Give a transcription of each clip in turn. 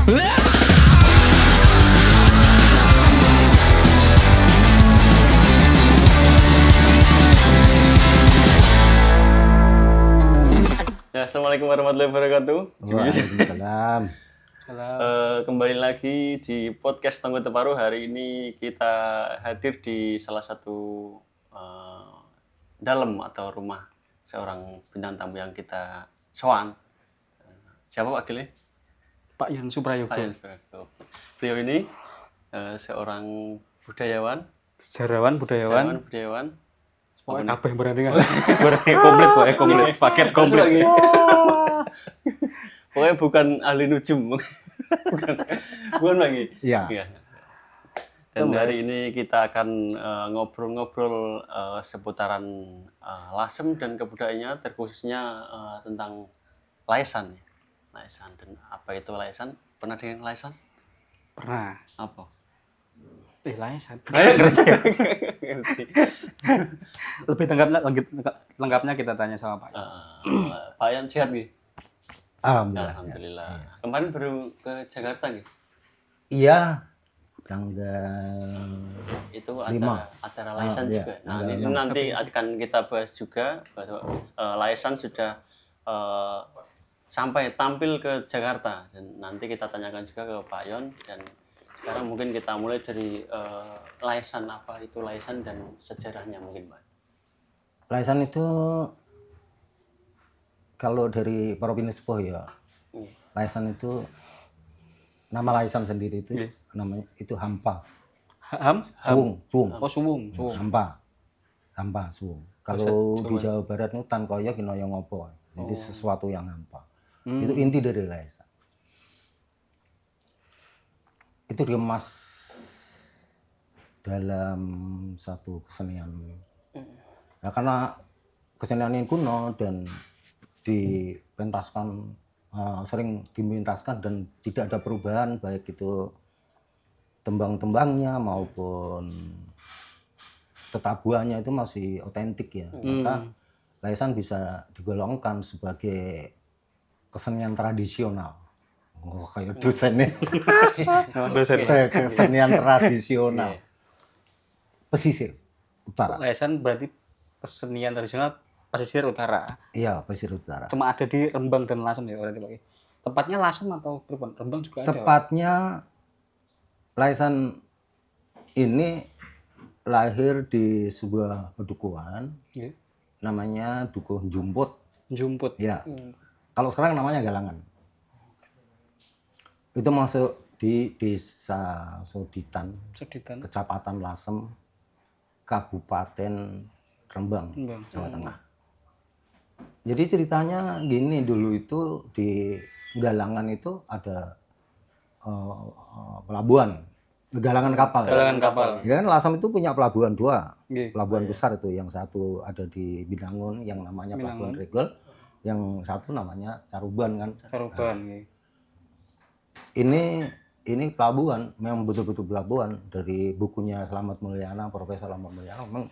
Ya, assalamualaikum warahmatullahi wabarakatuh. Waalaikumsalam. Kembali lagi di podcast Tonggo Teparu. Hari ini kita hadir di salah satu dalam atau rumah seorang bintang tamu yang kita sowan. Siapa Pak Gile? Pak Yan Suprayogo. Pak Yan Suprayogo. Beliau ini seorang budayawan, Sejarawan, budayawan. Pokoknya Kabeh berandingan. Komplit, paket komplit. Pokoknya bukan ahli nujum. bukan lagi. Iya. Iya. Dan hari ini kita akan ngobrol-ngobrol seputaran lasem dan kebudayaannya, terkhususnya tentang laesan. Laesan, dan apa itu laesan? Pernah dengar laesan? Pernah. Apa? Laesan. Ngerti. Lebih lengkapnya kita tanya sama Pak Yan. Pak Yan sehat nih? Alhamdulillah. Kemarin baru ke Jakarta nih? Iya, tanggal Itu 5. acara laesan iya, juga. Nah, tanggal ini 6. nanti akan kita bahas juga bahwa laesan sudah sampai tampil ke Jakarta, dan nanti kita tanyakan juga ke Pak Yon. Dan sekarang mungkin kita mulai dari laesan, apa itu laesan dan sejarahnya mungkin Pak. Laesan itu kalau dari Provinsi Sepuh ya, laesan itu nama laesan sendiri itu namanya itu hampa. Suwung. Oh, suwung. Hampa, suwung. Kalau di Jawa Barat itu tan koyo kinoyo ngopo. Jadi sesuatu yang hampa. Itu inti dari laesan. Itu dikemas dalam satu kesenian. Nah, karena kesenian ini kuno dan dipentaskan, sering dipentaskan dan tidak ada perubahan, baik itu tembang-tembangnya maupun tetabuhannya itu masih otentik ya. Maka laesan bisa digolongkan sebagai kesenian tradisional. Oh, kayak dosen nih. Kesenian tradisional. Pesisir utara. Laesan berarti kesenian tradisional pesisir utara. Iya, pesisir utara. Cuma ada di Rembang dan Lasem ya berarti Pak. Tempatnya Lasem atau Rembang juga ada? Tepatnya laesan ini lahir di sebuah pedukuhan namanya Dukuh Jumput. Jumput. Ya. Kalau sekarang namanya Galangan. Itu masuk di Desa Soditan, Kecamatan Lasem, Kabupaten Rembang, Jawa Tengah. Jadi ceritanya gini, dulu itu di Galangan itu ada pelabuhan, Galangan kapal. Ya kan Lasem itu punya pelabuhan dua, pelabuhan besar itu. Yang satu ada di Binangun yang namanya Pelabuhan Regol, yang satu namanya Caruban kan. Ini pelabuhan, memang betul-betul pelabuhan. Dari bukunya Slamet Mulyana, Profesor Slamet Mulyana, memang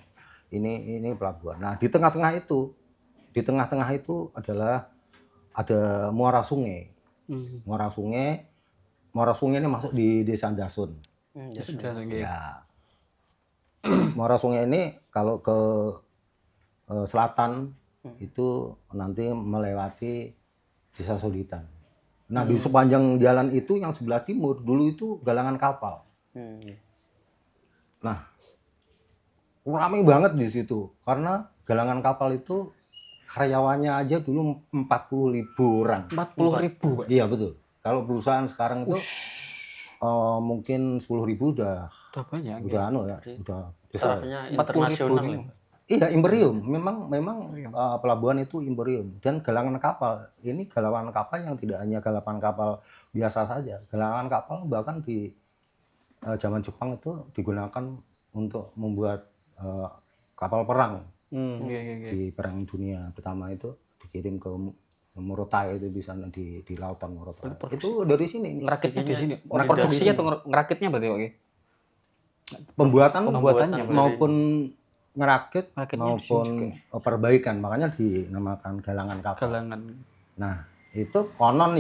ini pelabuhan. Nah, di tengah-tengah itu adalah ada muara sungai. Muara sungai ini masuk di Desa Dasun. Ya. Muara sungai ini kalau ke selatan itu nanti melewati Desa Soditan. Nah, di sepanjang jalan itu yang sebelah timur dulu itu galangan kapal. Nah, ramai banget di situ karena galangan kapal itu karyawannya aja dulu 40.000 orang. 40.000, Pak? Iya, betul. Kalau perusahaan sekarang itu mungkin 10.000 udah banyak. Udah ya. Udah besar. Internasional. Iya, imperium. Memang pelabuhan itu imperium. Dan galangan kapal. Ini galangan kapal yang tidak hanya galangan kapal biasa saja. Galangan kapal bahkan di zaman Jepang itu digunakan untuk membuat kapal perang. Di Perang Dunia Pertama itu dikirim ke Morotai, itu di sana di lautan Morotai. Itu dari sini. Ngerakitnya di sini. Produksinya atau ngerakitnya berarti Pak? Pembuatannya maupun ngerakit maupun perbaikan, makanya dinamakan galangan kapal. Galangan. Nah, itu konon.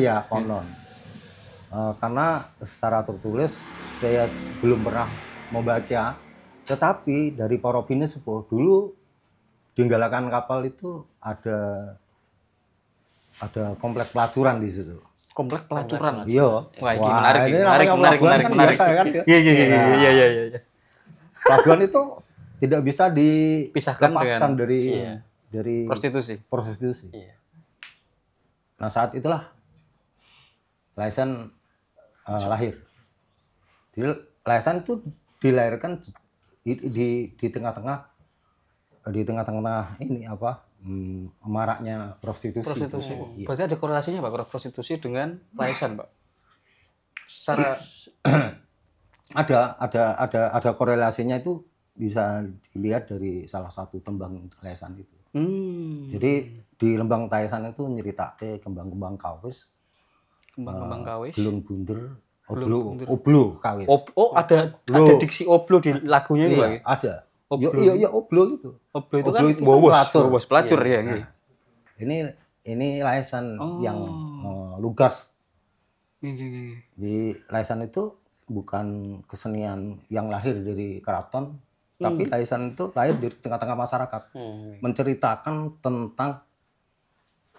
Karena secara tertulis saya belum pernah membaca, tetapi dari para binesepuh dulu di Galakan Kapal itu ada komplek pelacuran di situ. Komplek pelacuran. Iya. Wah, ini menarik, ini menarik, namanya menarik, pelabuhan menarik, kan menarik. biasa ya kan. Ya. Iya, iya, iya, iya, iya, iya. Pelabuhan itu tidak bisa Pisahkan dilepaskan dengan dari prostitusi. Iya. Nah saat itulah Laisan lahir. Jadi Laisan itu dilahirkan di tengah-tengah ini apa maraknya prostitusi. Prostitusi. Iya. Berarti ada korelasinya Pak, prostitusi dengan Laisan Pak? Secara ada korelasinya itu bisa dilihat dari salah satu tembang Laisan itu. Jadi di Lembang Laisan itu nyeritate kembang-kembang kawis, kembang-kembang kawis. belum bunder, Belum bunder. oblo kawis. Ada diksi oblo di lagunya itu Pak. Iya, ada. Oblo. Iya, oblo itu. Oblo itu Oblo kan itu kan pelacur ya. Nah, ini Laisan Oh. yang lugas. Iya, iya, iya. Di Laisan itu bukan kesenian yang lahir dari keraton, tapi Laisan itu lahir dari tengah-tengah masyarakat, menceritakan tentang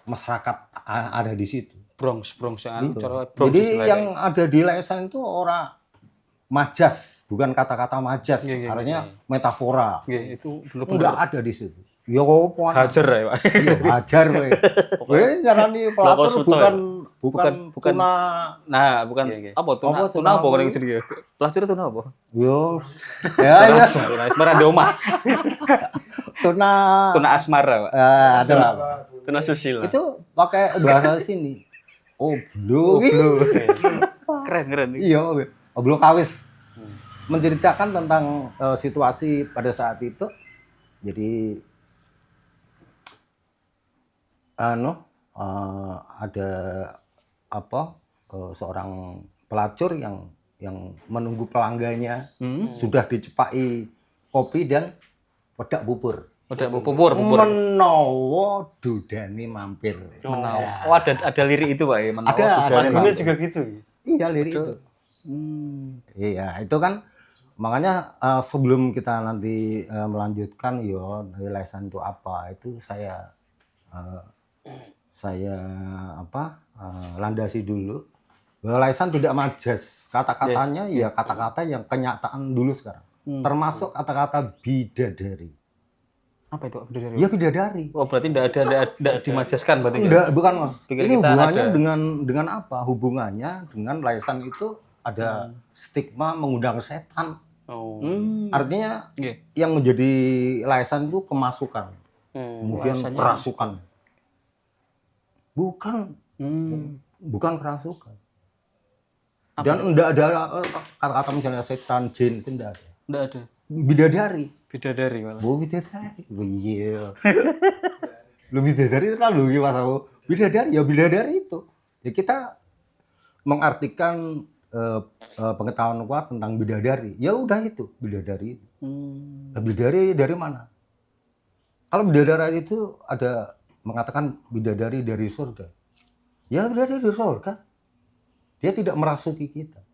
masyarakat ada di situ. Bronx yang Gitu. cara Bronx Jadi istilahnya. yang ada di Laisan itu orang majas, bukan kata-kata majas, Iya, iya, artinya metafora. Iya, itu Enggak bener-bener ada di situ. Ya opo anak. hajar ya Pak. Iya, hajar we. We nyarani pelacur Suto bukan bukan. tuna. Nah, bukan Iya, iya. apa tuna Apa, tuna tuna apa apa? orang jadi pelacur tuna apa? Yo. Ya ya. Tuna asmara di omah. Tuna. Tuna asmara Pak. Ada lah. Tuna susila. Itu pakai bahasa sini. Oblo. Keren. Iya, oblo kawis. Menceritakan tentang situasi pada saat itu. Jadi ada apa seorang pelacur yang menunggu pelanggannya sudah dicepai kopi dan wedak bubur. Udah bubur. Menawa dudani mampir. Menawa. Oh, ada lirik itu Pak ya. Menawa Ada, budaya ada. mampir. juga gitu. Iya lirik itu. Iya itu kan makanya sebelum kita nanti melanjutkan dari Laisan itu apa itu saya landasi dulu. Laisan tidak majas, kata-katanya ya kata-kata yang kenyataan dulu sekarang. Termasuk kata-kata bidadari. Apa itu bidadari? Ya bidadari. Oh, berarti enggak dimajaskan berarti. Enggak, bukan Mas. Pikir Ini kita hubungannya ada. dengan apa? Hubungannya dengan Laisan itu ada stigma mengundang setan. Oh. Artinya Iya. yang menjadi Laisan itu kemasukan. Kemudian Rasanya kerasukan. Bukan kerasukan. Dan enggak ada kata-kata misalnya setan, jin itu enggak ada. Enggak ada. Bidadari. Bidadari malah. Bidadari. Iya. Lu bidadari terlalu Mas aku. Bidadari ya bidadari itu. Ya kita mengartikan pengetahuan kuat tentang bidadari. Ya udah itu bidadari. Nah, bidadari dari mana? Kalau bidadari itu ada mengatakan bidadari dari surga. Ya bidadari dari surga. Dia tidak merasuki kita.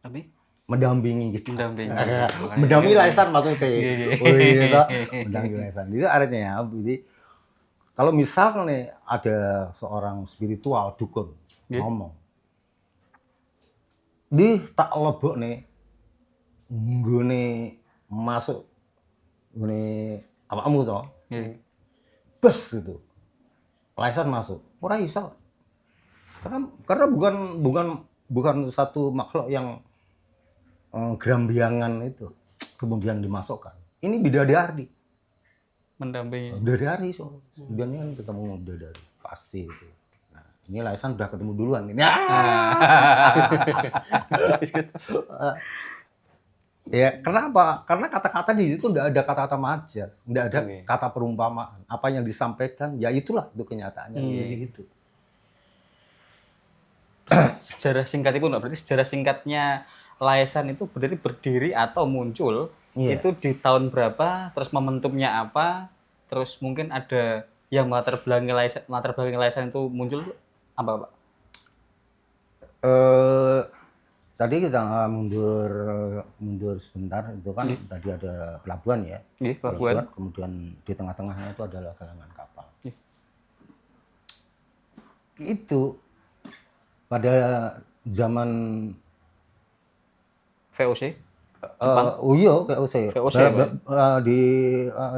Tapi Mendampingi kita. mendampingi. Mendampingi Laisan maksudnya. Iya. Oh iya, mendampingi Laisan. Itu artinya jadi kalau misal nih ada seorang spiritual dukun ngomong di tak lebok nih nggone masuk nggone awakmu to. Iya. Bes gitu. Laisan masuk. Ora iso. Karena bukan satu makhluk yang gerambiangan itu kemudian dimasukkan. Ini bidadari. Mendampingi. Bidadari so. Kemudian kan ketemu bidadari pasti itu. Nah, ini Laisan udah ketemu duluan ini. Ya, kenapa? Karena kata-kata di situ enggak ada kata-kata majas, enggak ada kata perumpamaan. Apa yang disampaikan, ya itulah itu kenyataannya seperti itu. Sejarah singkat itu berarti sejarah singkatnya Laisan itu berdiri atau muncul itu di tahun berapa, terus momentumnya apa, terus mungkin ada yang latar belakang Laisan itu muncul apa Pak? tadi kita mundur sebentar, itu kan tadi ada pelabuhan ya. Nggih, pelabuhan. Kemudian di tengah-tengahnya itu adalah galangan kapal. Nggih. Itu pada zaman VOC. oh iya VOC. VOC, Di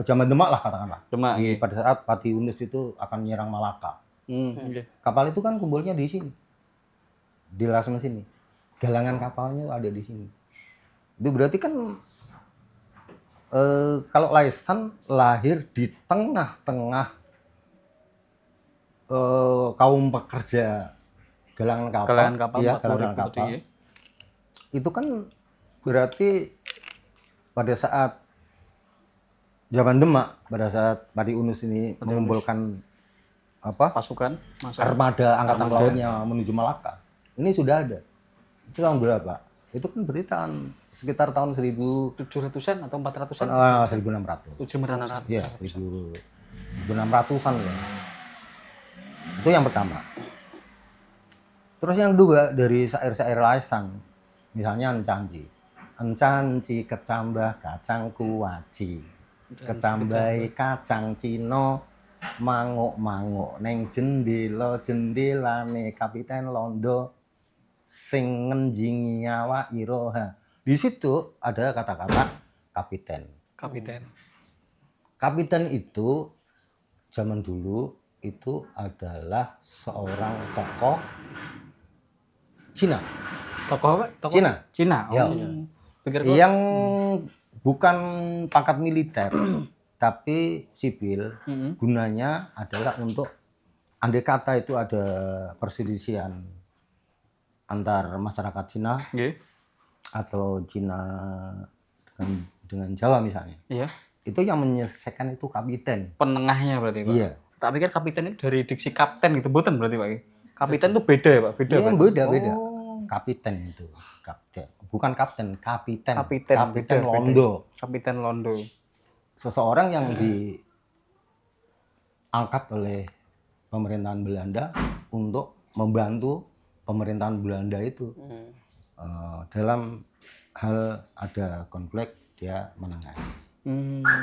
zaman Demak lah katakanlah. Demak, nggih. Pada saat Pati Unus itu akan menyerang Malaka. Nggih. Kapal itu kan kumpulnya di sini. Di Lasem sini. Galangan kapalnya ada di sini. Itu berarti kan kalau Laisan lahir di tengah-tengah kaum pekerja galangan kapal. Galangan kapal, Iya, 40.000 galangan tadi, kapal. ya. Itu kan berarti pada saat zaman Demak, pada saat Pati Unus ini mengumpulkan Pasukan masa armada angkatan lautnya menuju Malaka, ini sudah ada. Itu tahun berapa? Itu kan berarti sekitar tahun 700-an atau 400-an? 1600. 700-an. Iya, 1600-an ya. Itu yang pertama. Terus yang kedua dari syair-syair Laisan, misalnya Encanci. Encanci kecambah kacang kuaci. Kecambai kacang Cino, manguk-manguk neng jendelane Kapiten Londo sing ngenjingi awak iroha. Di situ ada kata-kata kapiten. Kapiten. Kapiten itu zaman dulu itu adalah seorang tokoh Cina. Tokoh apa? Tokoh Cina. Cina. Oh. Ya. Pikir kok Yang bukan pangkat militer tapi sipil. Gunanya adalah untuk andai kata itu ada perselisihan antar masyarakat Cina nggih. atau Cina dengan Jawa misalnya. Iya. Itu yang menyelesaikan itu kapiten. Penengahnya berarti, Pak. Iya. Tak pikir kapiten itu dari diksi kapten gitu, mboten berarti, Pak. Kapiten itu beda ya, Pak? Beda, Iya, Pak? beda. Oh. Kapiten itu. Kapten. Bukan kapten, kapiten. Kapiten. Kapiten Beda, Londo. beda. Kapiten Londo. Seseorang yang diangkat oleh pemerintahan Belanda untuk membantu pemerintahan Belanda itu dalam hal ada konflik dia menangani.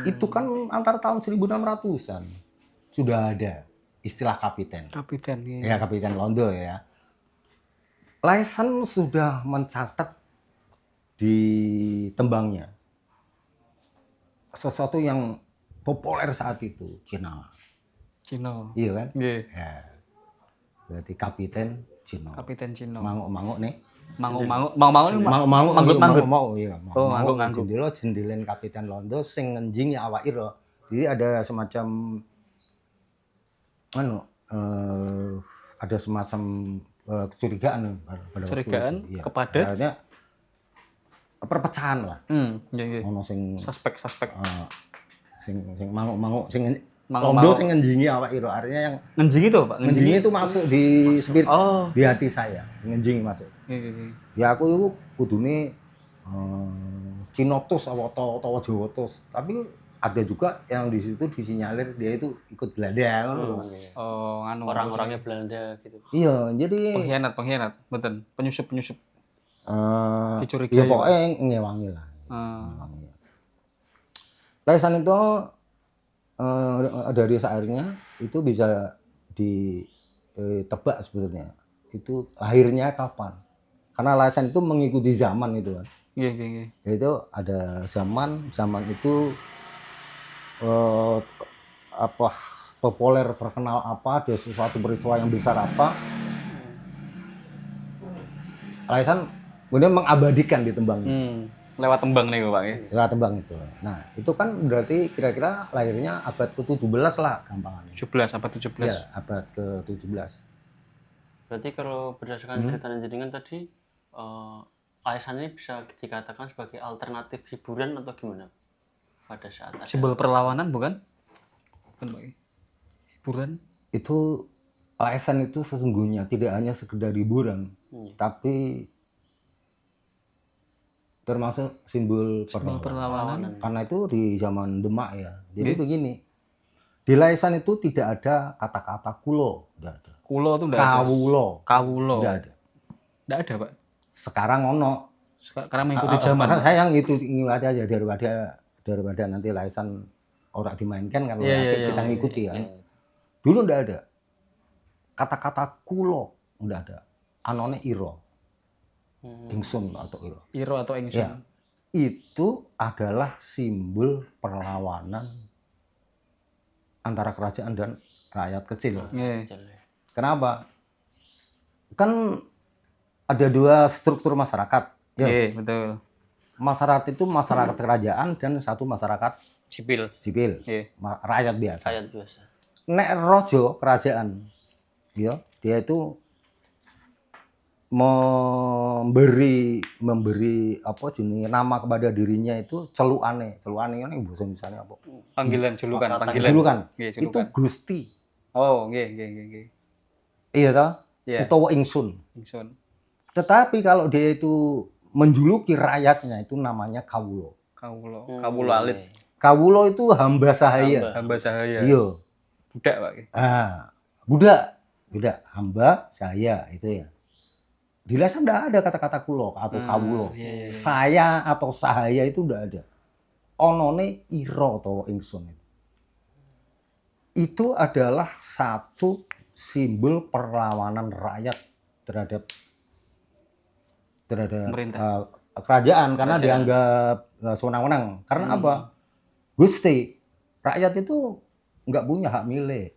Itu kan antara tahun 1600-an sudah ada istilah kapiten. Kapiten, ya. Ya, Kapiten Londo ya. Laisan sudah mencatat di tembangnya sesuatu yang populer saat itu, Cina. Cino. Iya kan? Nggih. Ya. Berarti Kapiten Cina. Kapiten Cino. Manguk-manguk nih. Manguk-manguk Manguk-manguk manggut-manggut. iya. Oh, manggut-manggut. Jendela Kapiten Londo sing ngenjingi awak ira. Jadi ada semacam ada semacam kecurigaan pada Curigaan waktu itu. Iya. kepada? Artinya perpecahan lah. Iya, iya. Ono sing Suspek. sing manguk-manguk sing Manguk-manguk. Londo sing ngenjingi awak ira. Artinya yang Ngenjing itu, Pak. ngenjingi itu masuk di spirit Oh. di hati saya. Ngenjingi masuk. Iya. Ya aku itu kudune Cinotus atau Jawatus. Tapi ada juga yang di situ disinyalir dia itu ikut Belanda. Oh, anu. Orang-orangnya Belanda gitu. Iya, jadi Pengkhianat, betul. Penyusup. Dicurigai. ya pokoknya ngewangi lah. Ngewangi. Laisan itu dari syairnya itu bisa ditebak sebetulnya. Itu lahirnya kapan? Karena Laisan itu mengikuti zaman itu kan. Iya. Itu ada zaman itu populer terkenal apa, ada sesuatu peristiwa yang besar apa. Laisan kemudian mengabadikan di tembangnya. Lewat tembang nih, Pak. Ya. Lewat tembang itu. Nah, itu kan berarti kira-kira lahirnya abad ke-17 lah gampangannya. 17, abad 17. Iya, abad ke-17. Berarti kalau berdasarkan cerita jenengan tadi, Laisan ini bisa dikatakan sebagai alternatif hiburan atau gimana? Pada saat ada Simbol perlawanan bukan? Bukan, Pak. Hiburan. Itu Laisan itu sesungguhnya tidak hanya sekedar hiburan, tapi termasuk simbol Perlawanan. Karena itu di zaman Demak ya. Jadi begini, di Laisan itu tidak ada kata-kata kulo, tidak ada. Kulo itu enggak ada. Kawulo, Kawulo. tidak ada. Enggak ada, Pak. sekarang ono. Karena mengikuti zaman. Saya yang itu ngikuti aja daripada nanti Laisan orang dimainkan kan kita ngikuti ya. Dulu ndak ada. Kata-kata kulo ndak ada. Anone iro. Ingsun atau iro. Iro atau ingsun. Ya. Itu adalah simbol perlawanan antara kerajaan dan rakyat kecil. Nggih. Kenapa? Kan ada dua struktur masyarakat. Ya. Nggih, betul. Masyarakat itu masyarakat kerajaan dan satu masyarakat Sipil. sipil, Nggih. rakyat biasa. Rakyat biasa. Nek rojo kerajaan, ya, dia itu memberi apa jenis nama kepada dirinya itu celukane ini bahasa misalnya apa? Panggilan julukan, panggilan. Julukan. Nggih, Itu julukan. Gusti. Oh, nggih. Iya toh? Iya. Utawa ingsun. Ingsun. Tetapi kalau dia itu menjuluki rakyatnya itu namanya kawulo. Kawulo alit. Kawulo itu hamba sahaya. Hamba sahaya. Iya. Budak, Pak. Budak hamba sahaya itu ya. Di Laisan enggak ada kata-kata kulo atau kawulo. Iya. Saya atau sahaya itu enggak ada. Onone iro atau ingsun itu. Itu adalah satu simbol perlawanan rakyat terhadap Pemerintah. kerajaan karena dianggap sewenang-wenang. Karena apa? Gusti, rakyat itu nggak punya hak milik.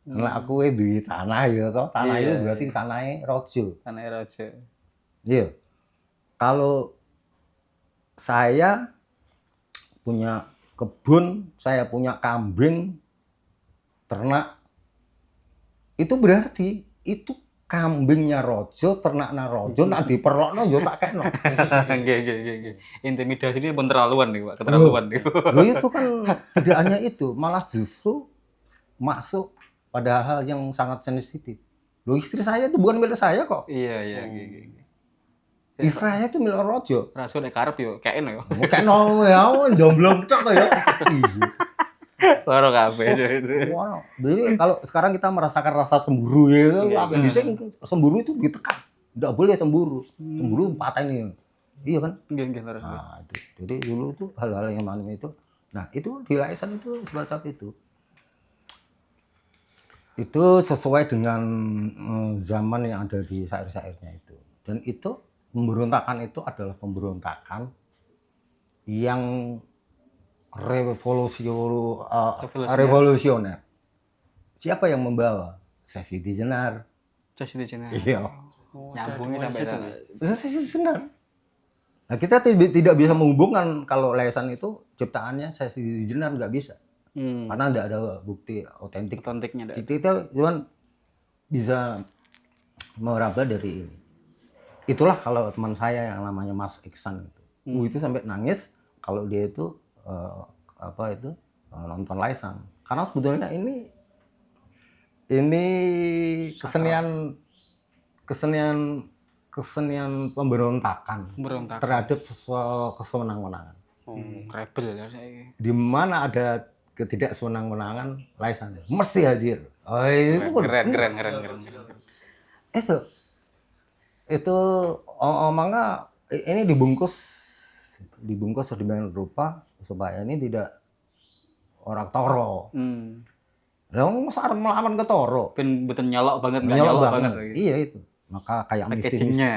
Nah, aku di tanah ya toh. Tanah itu berarti tanahnya rojo. Tanah raja. Iya. Kalau saya punya kebun, saya punya kambing, ternak, itu berarti itu kambingnya rojo, ternaknya rojo, nak diperlokno yo tak kekno. Nggih. Intimidasi ini pun terlaluan nih, Pak. Keterlaluan nih. Loh itu kan tidak hanya itu, malah justru masuk pada hal yang sangat sensitif. Loh istri saya itu bukan milik saya kok. Iya. Nggih. Istri saya itu milik rojo. Rasul nek karep yo keken yo. Kekno ya, jomblo tok to ya. Iya. Loro kabeh. Wow. Jadi kalau sekarang kita merasakan rasa cemburu gitu, apa yang cemburu itu ditekan. Enggak boleh cemburu. Cemburu patahin. Iya kan? Nggih, loro. Nah, itu. Jadi dulu itu hal-hal yang macam itu. Nah, itu di Laisan itu seperti itu. Itu sesuai dengan zaman yang ada di syair-syairnya itu. Dan itu pemberontakan itu adalah pemberontakan yang revolusioner. Siapa yang membawa? Siti Jenar. Iya. Nyambungnya sampai sana. Siti Jenar. Nah, kita tidak bisa menghubungkan kalau Laisan itu ciptaannya Siti Jenar, nggak bisa. Karena tidak ada bukti otentik. Otentiknya ada. Kita cuma bisa meraba dari ini. Itulah kalau teman saya yang namanya Mas Iksan itu. Itu sampai nangis kalau dia itu nonton Laisan. Karena sebetulnya ini kesenian pemberontakan terhadap sesuatu kesenang-wenangan. Rebel ya saya. Di mana ada ketidaksenang-wenangan Laisan mesti hadir. Oh, itu Keren. Itu omongnya ini dibungkus sedemikian rupa supaya ini tidak orang toro. Yang sarem melawan ke toro. Ben mboten nyolok banget, enggak Nyolok nyolok banget. banget. Iya itu. Maka kayak Packaging-nya.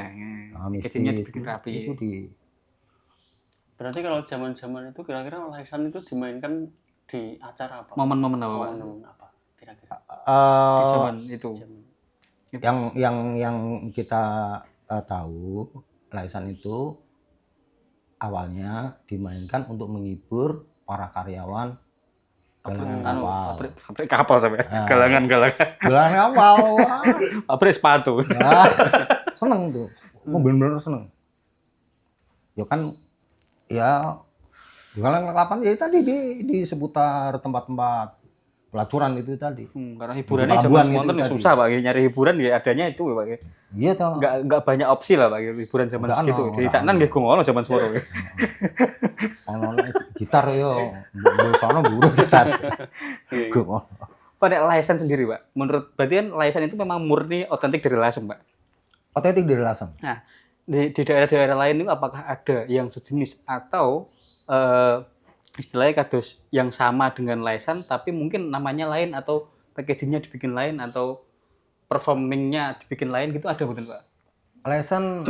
Packaging-nya mistis dibikin rapi. itu di Berarti kalau zaman-zaman itu kira-kira Laisan itu dimainkan di acara apa? Momen-momen apa, Pak? Momen apa kira-kira? Di zaman itu. yang kita tahu Laisan itu awalnya dimainkan untuk menghibur para karyawan galangan kapal. Pabrik kapal sampai. Galangan. Galangan kapal. Pabrik sepatu. Nah, seneng tuh. Bener-bener seneng. Ya kan ya galangan kapal ya tadi di seputar tempat-tempat pelacuran itu tadi. Karena hiburannya Pelabuhan zaman semonten itu susah, Pak. Nyari hiburan ya adanya itu, Pak. Iya toh. Enggak banyak opsi lah, Pak. Hiburan zaman Nggak segitu. ono, Di sana nggih ngono zaman semoro. Ono gitar yo. Sono buru gitar. Pada Laisan sendiri, Pak. Menurut berarti kan Laisan itu memang murni otentik dari Lasem, Pak. Otentik dari Lasem. Nah, di daerah-daerah lain itu apakah ada yang sejenis atau istilahnya kados yang sama dengan Laisan tapi mungkin namanya lain atau packagingnya dibikin lain atau performingnya dibikin lain gitu, ada betul Pak? Lesan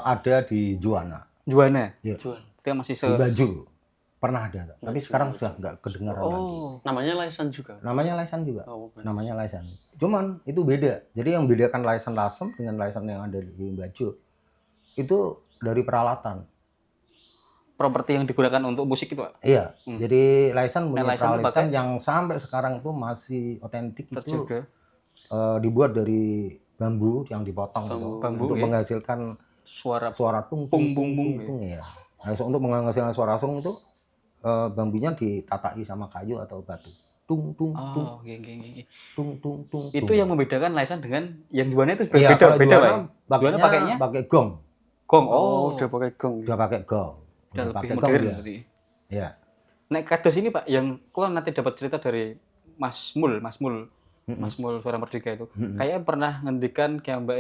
ada di Juwana, Juana. Iya. Itu yang masih di Baju pernah ada, tapi sekarang sudah nggak kedengaran lagi. Namanya Laisan juga. Namanya Laisan juga, Oh, bukan. namanya Laisan. Cuman itu beda. Jadi yang bedakan Laisan Lasem dengan Laisan yang ada di Baju itu dari peralatan. properti yang digunakan untuk musik itu Pak? Iya, jadi Laisan punya Laisan itu peralatan yang sampai sekarang itu masih otentik itu Terjaga. dibuat dari bambu yang dipotong gitu, Bambu, untuk ya. menghasilkan Suara suara tung Pung, tung pung, tung tung ya. Nah, so, untuk menghasilkan suara surung itu bambunya ditatai sama kayu atau batu. Tung tung tung oh, oke. tung tung tung. Itu yang membedakan Laisan dengan yang Juana itu Iya, beda kalau beda Juwana Pak. Juana pakainya pakai gong. gong. Oh, udah pakai gong. Dia pakai gong. udah Udah lebih pakai gong modern dia. berarti. Iya. Nek kados ini Pak, yang kau nanti dapat cerita dari Mas Mul Suara Merdeka itu, kayak pernah ngendikan kayak Mbak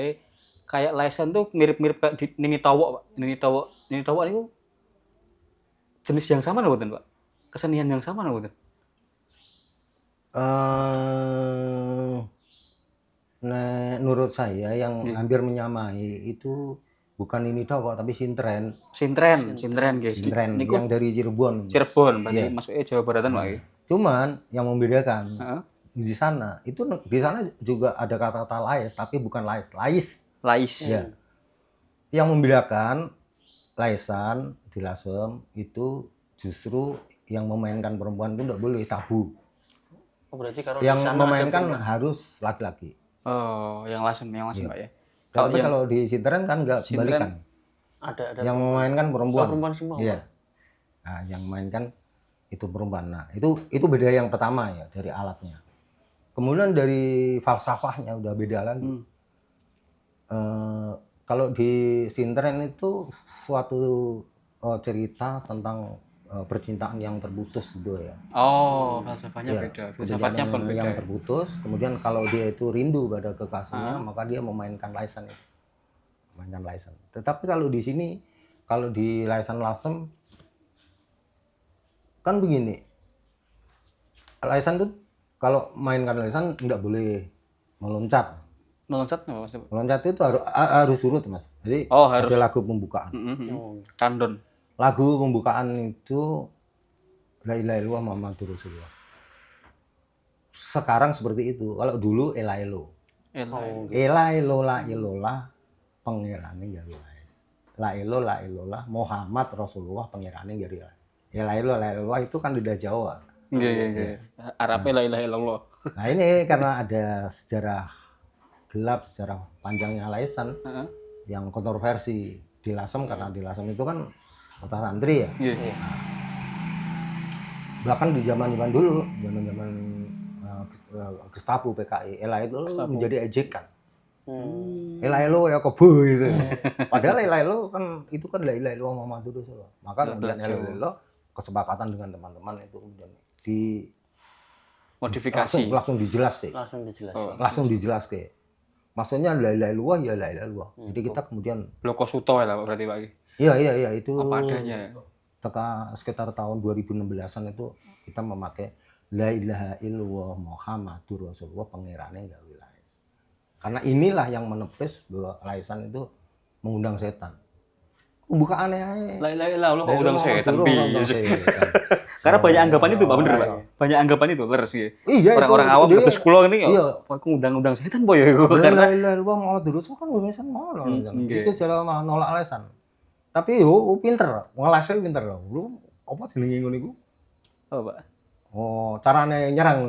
kayak Laisan tuh mirip-mirip kayak di Nini Tawok Pak. Nini Tawok itu jenis yang sama loh Pak? Kesenian yang sama loh Pak? Nah, menurut saya yang hampir menyamai itu bukan ini kok, tapi sintren. Sintren guys. Sintren Niku yang dari Cirebon. Cirebon, berarti Iya. masuknya Jawa Baratan Pak. Cuman yang membedakan Heeh. di sana itu, di sana juga ada kata-kata lais, tapi bukan lais, lais. Lais. Ya. Yang membedakan Laisan di Lasem itu justru yang memainkan perempuan itu tidak boleh, tabu. Oh, berarti kalau Yang di sana memainkan ada harus laki-laki. Oh, yang lasem Iya. Pak ya. Tapi kalau di sintren kan nggak kebalikan. ada Yang memainkan perempuan. perempuan semua. Iya. Nah, yang memainkan itu perempuan. Nah, itu beda yang pertama ya dari alatnya. Kemudian dari falsafahnya udah beda lagi. Kalau di sintren itu suatu cerita tentang percintaan yang terputus gitu ya. Oh, falsafahnya Iya, beda. Filsafatnya pun beda. yang terputus. Kemudian kalau dia itu rindu pada kekasihnya, maka dia memainkan Laisan itu. Memainkan Laisan. Tetapi kalau di sini, kalau di Laisan Lasem kan begini. Laisan itu kalau mainkan Laisan nggak boleh meloncat. Meloncat nggak Mas? Meloncat itu harus surut, Mas. Jadi Oh, harus. ada lagu pembukaan. Kandon. Lagu pembukaan itu La ilaha illallah Muhammadur Rasulullah. Sekarang seperti itu. Kalau dulu Ela Elo. Ela Elo la ilola pengirane gawe laes. La ilola Muhammad Rasulullah pengirane gawe laes. Ela Elo itu kan lidah Jawa. Iya. Arabnya la ilaha illallah. Nah, ini karena ada sejarah gelap, sejarah panjangnya Laisan Heeh. yang kontroversi di Lasem, karena di Lasem itu kan kota santri ya. Iya. Bahkan di zaman dulu, zaman Gestapo PKI, Ela itu menjadi ejekan. Ela Elo ya kebo gitu. Padahal Ela Elo kan itu kan la ilaha illallah Muhammadur Rasulullah. Maka kemudian Ela Elo kesepakatan dengan teman-teman itu kemudian di Modifikasi. langsung dijelas deh. langsung dijelas. Maksudnya la ilaha illallah ya la ilaha illallah. Jadi kita kemudian Bloko Suto ya Pak, berarti Pak. iya itu Apa adanya. sekitar tahun 2016-an itu kita memakai la ilaha illallah Muhammadur Rasulullah pengirane gawe lais. Karena inilah yang menepis bahwa Laisan itu mengundang setan. Bukaannya aja. La ilaha illallah kok undang setan Undang piye. setan. Karena banyak anggapan itu Pak, bener Pak. Banyak anggapan itu leres ya. Iya, Orang-orang itu awam dia. kados kula ini Iya. aku undang-undang setan po ya iku. La Karena ilaha illallah Muhammadur Rasulullah kan Laisan ngono. nggih. Itu jalan malah nolak Laisan. Tapi yo pinter, ngelasnya pinter loh. Lu apa jenenge ngono iku? oh Pak. Oh, caranya nyerang.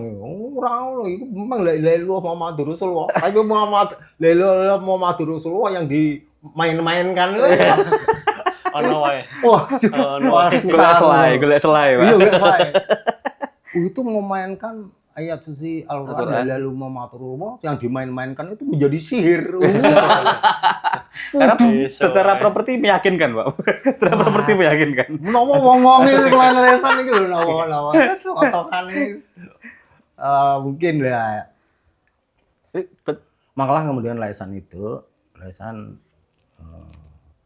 Ora ngono iku memang la ilaha illallah Muhammadur Rasulullah. Tapi la ilaha illallah Muhammadur Rasulullah yang dimain-mainkan. Ono wae. Wah, wah, Golek selai Pak. Iya, golek selai. Itu memainkan ayat suci Al-Qur'an la ilaha illallah Muhammadur Rasulullah yang dimain-mainkan itu menjadi sihir. Karena secara properti meyakinkan Pak. Secara properti meyakinkan. Menawa wong-wong sing main lesan iki lho nawa-nawa. Otokane mungkin lah. Makalah kemudian Laisan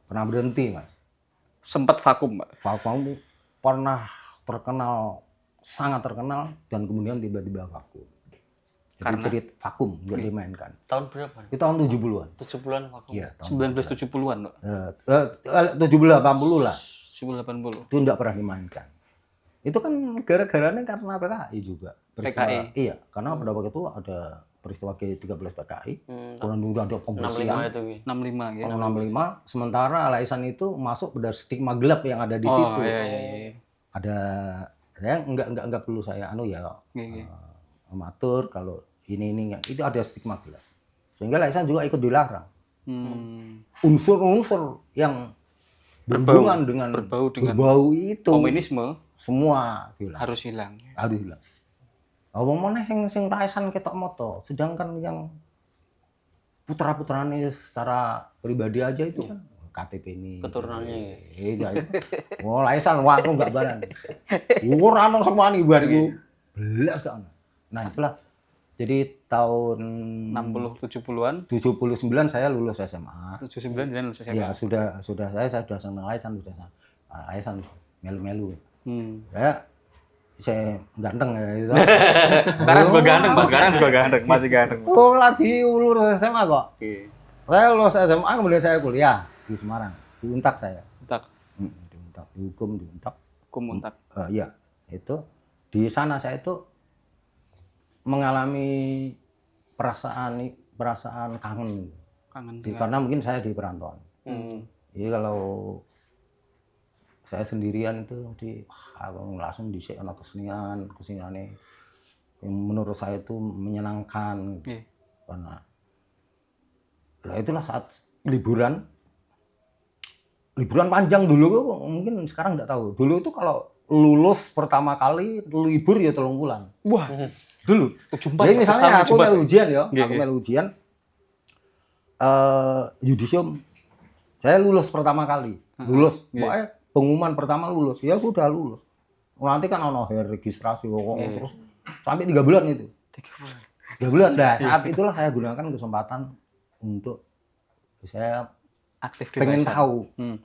pernah berhenti Mas. Sempat vakum, Pak. Vakum pernah terkenal, sangat terkenal, dan kemudian tiba-tiba vakum. Jadi cerita vakum, nggak dimainkan. Tahun berapa? Itu tahun 70-an. 70-an vakum. Iya, tahun 1970-an, Pak. 70-80 lah. 1980. Itu nggak pernah dimainkan. Itu kan gara-garanya karena PKI juga. PKI? Iya, karena pada waktu itu ada peristiwa G13 PKI, kemudian ada 65 pembersihan. itu. Gi. 65 ya. Tahun 65, sementara Laisan itu masuk pada stigma gelap yang ada di situ. Iya, iya. Ada, saya nggak perlu saya Iya. amatur kalau ini itu ada stigma gelap. Sehingga Laisan juga ikut dilarang. Unsur-unsur yang berhubungan dengan berbau itu komunisme semua dilarang. harus hilang. Harus hilang. Apa meneh sing Laisan ketok moto, sedangkan yang putra-putrane secara pribadi aja itu kan KTP ini Keturunannya. iya itu. Oh Laisan wah aku enggak baran. Ora ono semua nih bariku. Belas gak ono. Nah itulah. Jadi tahun 60 70-an, 79 saya lulus SMA. 79 jalan lulus SMA. Ya sudah saya sudah senang Laisan sudah. Laisan melu-melu. Saya ganteng ya itu. Sekarang juga ganteng, Mas. Sekarang juga ganteng, masih ganteng. Oh lagi lulus SMA kok. Oke. Saya lulus SMA kemudian saya kuliah di Semarang. Di Untak saya. Untak, Di Untak, di hukum di Untak. hukum Untak. Iya, itu di sana saya itu mengalami perasaan kangen. Kangen. Karena mungkin saya di perantauan. Jadi kalau saya sendirian itu aku langsung dhisik ana keseniane yang menurut saya itu menyenangkan. Iya. Karena itulah saat liburan panjang dulu mungkin sekarang enggak tahu. Dulu itu kalau lulus pertama kali libur ya 3 bulan. Wah, dulu 74. Jadi misalnya aku melu ujian ya, Iya, aku iya. melu ujian yudisium. Saya lulus pertama kali. Lulus. Pokoknya pengumuman pertama lulus. Ya sudah lulus. Nanti kan ono registrasi terus sampai 3 bulan itu. 3 bulan. Nah, saat itulah saya gunakan kesempatan untuk saya Aktif di pengen Laisan. tahu.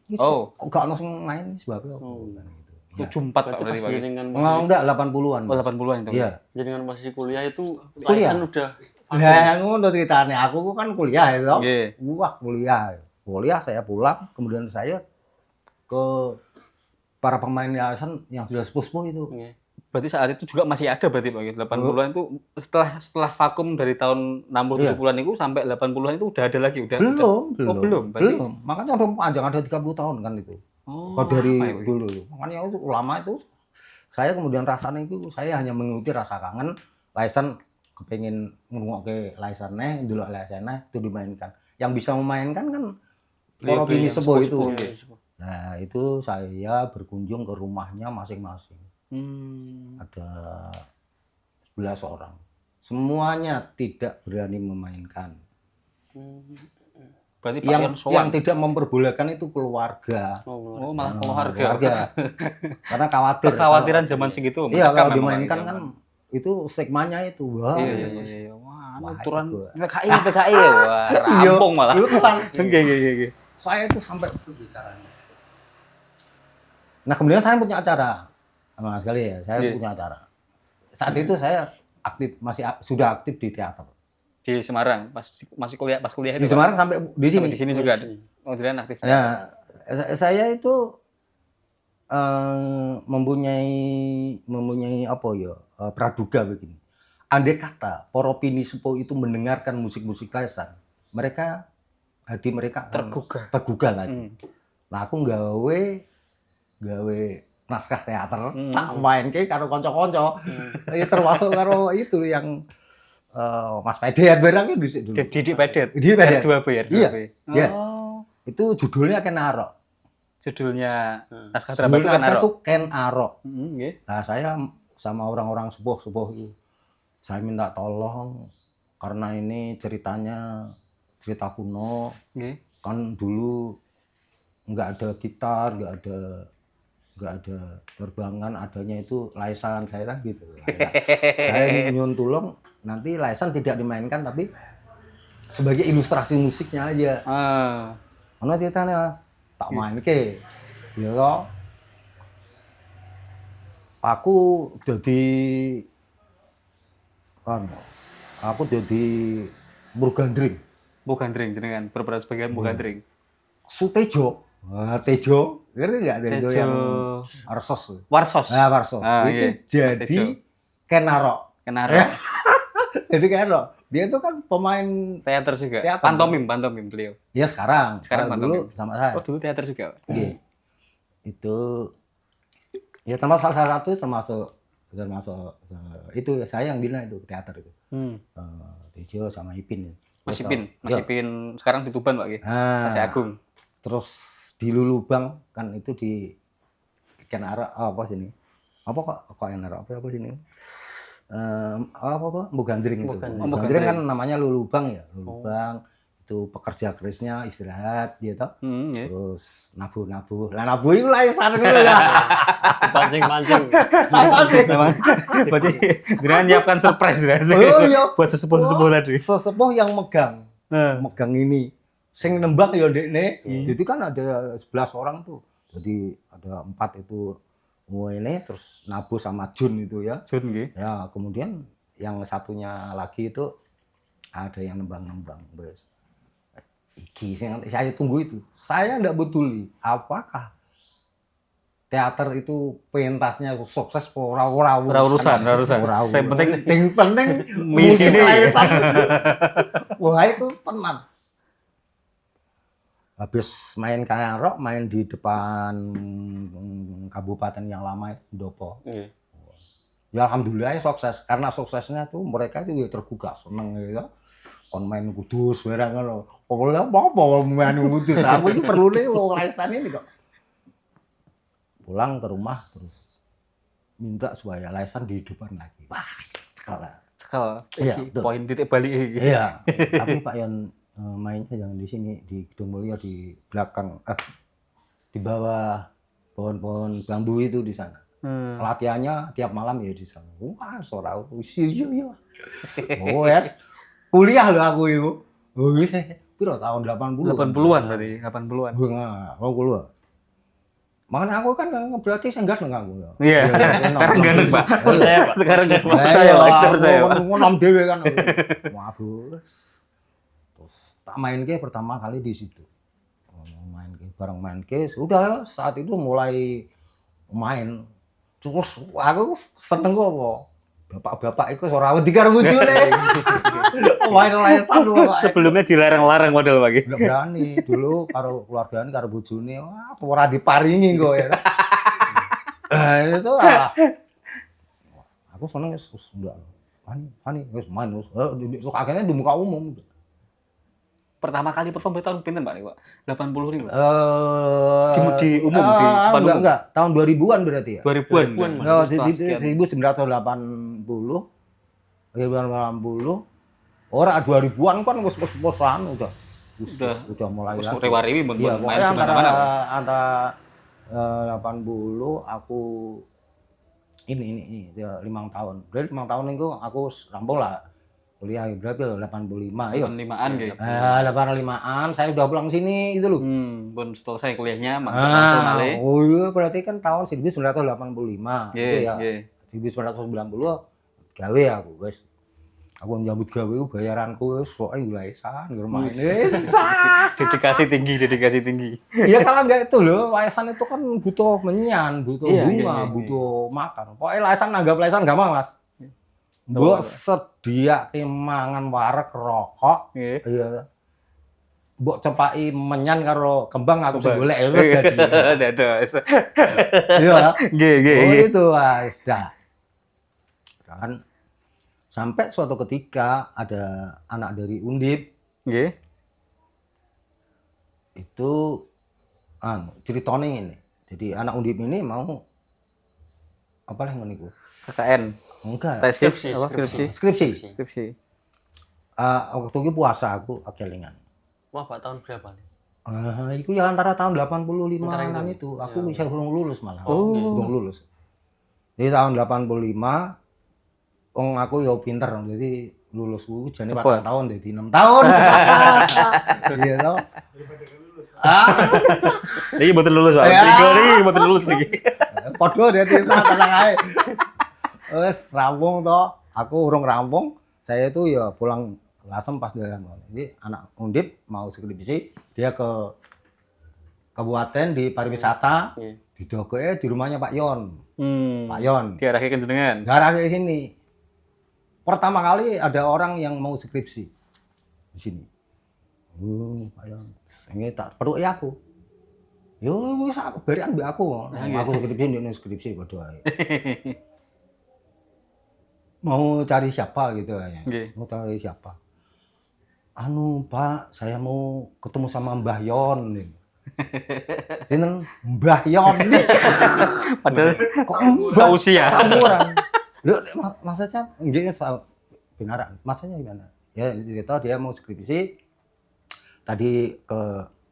Gitu. Oh. Kok gak ono sing main sebabnya apa kan gitu. 74 Pak Berarti berarti pas Pak. dengan Enggak 80-an. Oh, 80-an itu. Iya. dengan posisi kuliah itu Kuliah? Laisan udah Lah ngono ceritanya. Aku kan kuliah itu. Nggih. Wah, kuliah. Kuliah saya pulang, kemudian saya ke para pemain Laisan yang sudah sepuh-sepuh itu. Nggih. Berarti saat itu juga masih ada berarti Pak. 80-an itu setelah vakum dari tahun 60 70-an itu sampai 80-an itu udah ada lagi, udah. Belum. Oh, belum. Berarti Makanya udah panjang ada 30 tahun kan itu. Oh, Kalau dari apa ya, Pak? dulu. Makanya itu ulama itu saya kemudian rasanya itu saya hanya mengikuti rasa kangen Laisan kepengin ngrungokke Laisannya, ndelok Laisannya itu dimainkan. Yang bisa memainkan kan para bini sepuh itu. Nah, itu saya berkunjung ke rumahnya masing-masing. Ada 11 orang. Semuanya tidak berani memainkan. Berarti Pak Yang Yon sowan. yang tidak memperbolehkan itu keluarga. Oh, malah keluarga. Karena khawatir. Kekhawatiran zaman segitu. Iya, kalau mencekam dimainkan memang kan itu. itu stigmanya itu. Wah. Iya. Wah, Wah, aturan itu. PKI ya. Wah, rampung malah. Lu kan. Nggih. Saya itu sampai itu bicaranya. Nah, kemudian saya punya acara. Sama sekali ya, saya punya acara. Saat itu saya sudah aktif di teater. Di Semarang masih kuliah pas kuliah Di itu. Semarang sampai di sini. Di sini juga ada. Oh, jadi aktif. Ya, saya itu mempunyai apa ya praduga begini. Andai kata para pini sepuh itu mendengarkan musik-musik Laisan, hati mereka akan tergugah lagi. Nah, aku gawe naskah teater, tak main karo kanca-kanca. Ya termasuk karo itu yang Mas Pedet barang itu dulu. Didik Pedet. Didik Pedet. R2B. Iya. Itu judulnya Ken Arok. Judulnya naskah drama Judul itu kan naskah Arok. itu Ken Arok. Nggih. Nah, saya sama orang-orang sepuh itu, saya minta tolong karena ini ceritanya cerita kuno. Nggih. Kan dulu nggak ada gitar, nggak ada terbangan, adanya itu Laisan, saya kan gitu. Saya nyuwun tulung nanti Laisan tidak dimainkan tapi sebagai ilustrasi musiknya aja. Ono ceritane Mas, tak mainke. Ya toh. Aku dadi aku dadi Murgandring. Gandring jenengan, berperan sebagai Gandring. Sutejo. Tejo, ngerti nggak Tejo Tejo. yang Arsos? Warsos. Nah, Warso. Ah, Itu iya. Mas Tejo. jadi Kenaro. Kenaro. Jadi Kenaro. Dia itu kan pemain Teater juga. Teater. Pantomim beliau. ya sekarang. Sekarang Kalau dulu pantomim. sama saya. Oh, dulu teater juga. Iya. Itu ya termasuk salah satu termasuk itu ya, saya yang bina itu teater itu. Tejo sama Ipin. Mas Terus, Ipin, Mas ya. Ipin sekarang di Tuban Pak. Nah, Masih Agung. terus di Lulubang kan itu di Kenaro apa sini? Kok Kenaro apa sini? Mbok Gandring itu. Mbok Gandring kan namanya Lulubang ya. Lulubang itu pekerja kerisnya istirahat dia toh. Iya. Terus nabuh. Lah nabuh itu laisan gitu ya. Pancing-pancing. Apa sih? Memang berarti jenengan nyiapkan surprise ya. Oh iya. Buat sesepuh-sesepuh tadi. Sesepuh yang megang ini. Sing nembak ya ndekne. Jadi kan ada 11 orang tuh. Jadi ada 4 itu ini terus Nabu sama Jun itu ya. Jun nggih. Ya, kemudian yang satunya lagi itu ada yang nembang-nembang, Bos. Iki saya tunggu itu. Saya enggak betuli apakah teater itu pentasnya sukses ora urusan. Yang penting sing penting misi musik ini. laisan. Wah, itu tenang. Habis main Kenaro, main di depan kabupaten yang lama itu Pendopo. Nggih. Ya alhamdulillah ya sukses. Karena suksesnya tuh mereka juga tergugah, seneng ya. Kon main Kudus barang ngono. Oleh apa main Kudus? Aku ini perlu nih wong laisan ini kok. Pulang ke rumah terus minta supaya laisan dihidupkan lagi. Wah, sekarang. Cekal. Iya, Iki betul. poin titik balik iki. Iya, tapi Pak Yon mainnya jangan di sini di Gedung Mulia di belakang di bawah pohon-pohon bambu itu di sana. Latihannya tiap malam ya di sana. Wah, sora iya. Oh, yes. Kuliah loh aku itu. Oh, wis piro tahun 80. 80-an berarti, 80-an. Enggak, 80. Makanya aku kan berarti senggat nang aku ya. Iya. Sekarang ganteng, Pak. Percaya, Pak. Sekarang gak Nah, percaya, Pak. Kita percaya, Pak. Ngonom dhewe kan. Waduh. Terus tak main ke pertama kali di situ. Bareng main ke, udah saat itu mulai main. Terus aku seneng kok. Bapak-bapak itu ora wedi karo bojone. Main laisan Pak. Sebelumnya dilarang-larang model Pak. Nggak berani. Dulu karo keluargane karo bojone, wah ora diparingi kok ya. Itu aku seneng wis enggak. Hani wis main wis. Akhirnya di muka umum. Pertama kali perform tahun pinten Pak? 80 ribu. Di umum, di depan umum. enggak, tahun 2000-an berarti ya. 2000-an. Oh, 1980. 1980. Ora 2000-an kan wis anu udah mulai Wis lagi. rewa-rewi mun Iya, main pokoknya di mana-mana. Pak. antara 80 aku ini ya 5 tahun. Berarti 5 tahun itu aku rampung lah. Kuliah berapa ya? 85. Ayo. 85-an nggih. 85-an saya udah pulang sini gitu loh. Pun selesai kuliahnya langsung malih. Oh iya, berarti kan tahun 1985. Itu ya. Nggih. 1990 gawe aku, guys. Aku nyambut gawe bayaranku wis pokoke laisan ngurmain. Dedikasi tinggi. Iya kalau enggak itu loh, laisan itu kan butuh menyan, butuh Iya, bunga, iya. butuh makan. Pokoknya laisan nanggap laisan gampang, Mas. Mbok sediake mangan wareg rokok, Nggih. iya. Mbok cepaki menyan karo kembang aku sing golek ya wis dadi. Dados. Iya. Nggih. Oh itu wis dah. Kan sampai suatu ketika ada anak dari Undip Nggih. itu ceritanya ini. Jadi anak Undip ini mau apa lah yang niku? Enggak. KKN. Tesis apa Skripsi. Skripsi. Waktu itu puasa aku kelingan. Wah, Pak, tahun berapa nih? Itu ya antara tahun 85-an Antara itu. Aku bisa belum lulus malah. Oh. Belum lulus. Jadi tahun 85 aku ya pinter, jadi lulus ku jane Cepet. 4 tahun dadi 6 tahun. Iya toh. Iki mboten lulus, Pak. Ya. Trigo iki mboten lulus niki. Padha dadi tenang ae. Wes rampung toh. Aku urung rampung. Saya itu ya pulang Lasem pas dalam. Jadi anak Undip mau skripsi, dia ke kabupaten di pariwisata, Iya. di Dogoe di rumahnya Pak Yon. Pak Yon. Diarahke ke jenengan. Garah ke sini. Pertama kali ada orang yang mau skripsi di sini. Pak Yon. Ini tak perlu ya aku. Yo wis aku barian mbek aku. Aku skripsi ndek skripsi padha ae. Mau cari siapa gitu ya. Nggih. Mau cari siapa? Anu Pak, saya mau ketemu sama Mbah Yon nih. Sinten Mbah Yon nih. Padahal Kok Mbah? sausia. Samuran. Loh, maksudnya nggih benar. Maksudnya gimana? Ya cerita dia mau skripsi. Tadi ke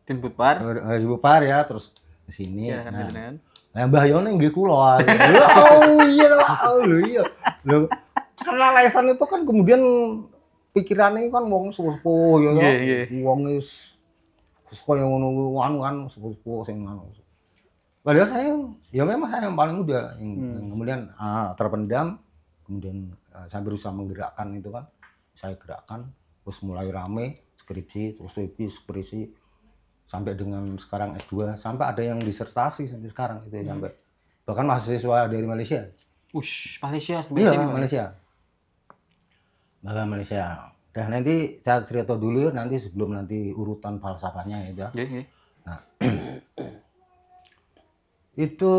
Din Budpar. Bupar ya, terus ke sini. Ya, Nah, jenengan. nah Mbah Yon nggih kula. Oh iya Pak. Oh iya. Loh, karena lesan itu kan kemudian pikirannya kan wong sepuh ya toh. Nggih, nggih. Wong wis kaya ngono anu kan sepuh sing anu. Padahal saya ya memang saya yang paling muda yang kemudian terpendam, kemudian saya berusaha menggerakkan itu kan. Saya gerakkan terus mulai rame skripsi, terus skripsi sampai dengan sekarang S2, sampai ada yang disertasi sampai sekarang itu ya, sampai bahkan mahasiswa dari Malaysia. Ush, Malaysia sampai Iya, sini, Pak. Malaysia. Bahkan Malaysia. Dah nanti saya cerita dulu nanti sebelum nanti urutan falsafahnya ya. Nggih, nggih. Itu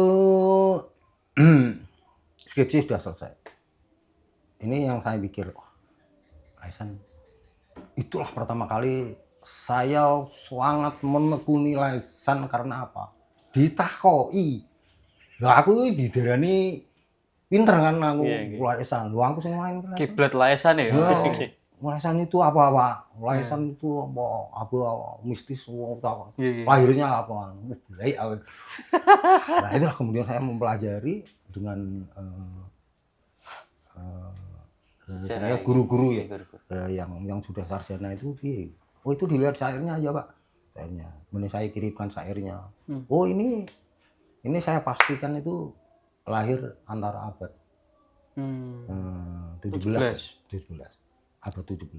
skripsi sudah selesai. Ini yang saya pikir, wah, Laisan, itulah pertama kali saya sangat menekuni Laisan karena apa? Ditakoi. Lah aku ini didarani pinter kan aku Laisan. Lu aku sing main Laisan. Kiblat Laisan ya. Laisan itu apa? Laisan itu apa mistis apa? Iya, iya. Lahirnya apa? Mulai nah itulah kemudian saya mempelajari dengan saya guru-guru ya yang sudah sarjana itu oh itu dilihat syairnya aja Pak, syairnya kemudian saya kirimkan syairnya. Oh ini saya pastikan itu lahir antara abad 17 abad 17.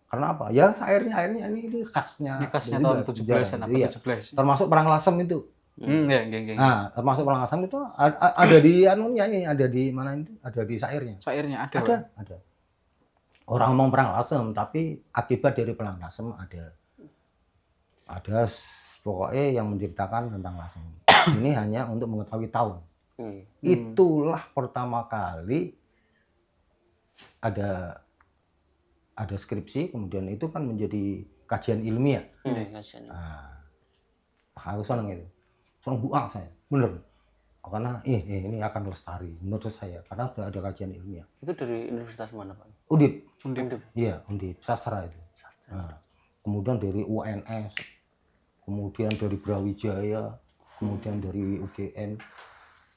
Karena apa? Ya syairnya ini khasnya. Ini khasnya tahun 17-an, abad iya. 17. Termasuk perang Lasem itu. Ya, nggih. Nah, termasuk perang Lasem itu ada di anunya ini, ada di mana itu? Ada di syairnya. Syairnya ada, Pak. Ada. Orang ngomong perang Lasem, tapi akibat dari perang Lasem ada pokoknya yang menceritakan tentang Lasem. Ini hanya untuk mengetahui tahun. Itulah pertama kali ada skripsi, kemudian itu kan menjadi kajian ilmiah. Nah, aku senang itu. Senang buang saya, bener. Karena ini akan lestari menurut saya, karena sudah ada kajian ilmiah. Itu dari universitas mana Pak? Undip. Undip. Iya, Undip, sastra itu. Nah, kemudian dari UNS, kemudian dari Brawijaya, kemudian dari UGM.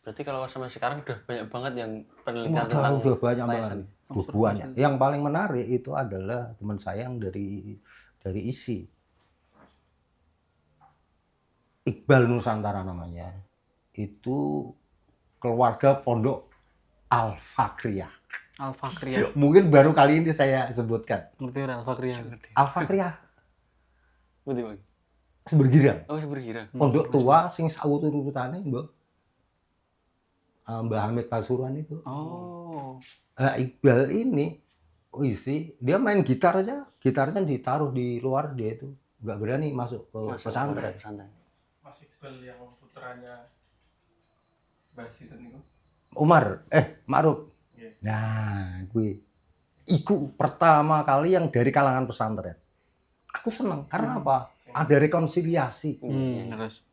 Berarti kalau sampai sekarang udah banyak banget yang penelitian tentang Udah banyak Laisan. banget. Banyak. Yang paling menarik itu adalah teman saya yang dari ISI. Iqbal Nusantara namanya. Itu keluarga pondok Al-Fakriyah. Al-Fakriyah. Mungkin baru kali ini saya sebutkan. Ngerti ora Al-Fakriyah? Al-Fakriyah Berarti Bang. Sebergirang. Oh, berkira. Pondok tua sing sautur-urutane Mbah Hamid Pasuruan itu. Oh. Nah, Iqbal ini isi dia main gitar aja, gitarnya ditaruh di luar, dia itu nggak berani masuk ke pesantren. Mas Iqbal yang putranya Mbah Sinten niku. Umar, Ma'ruf. Iya. Nah, iku pertama kali yang dari kalangan pesantren. Aku senang karena apa? Ada rekonsiliasi Terus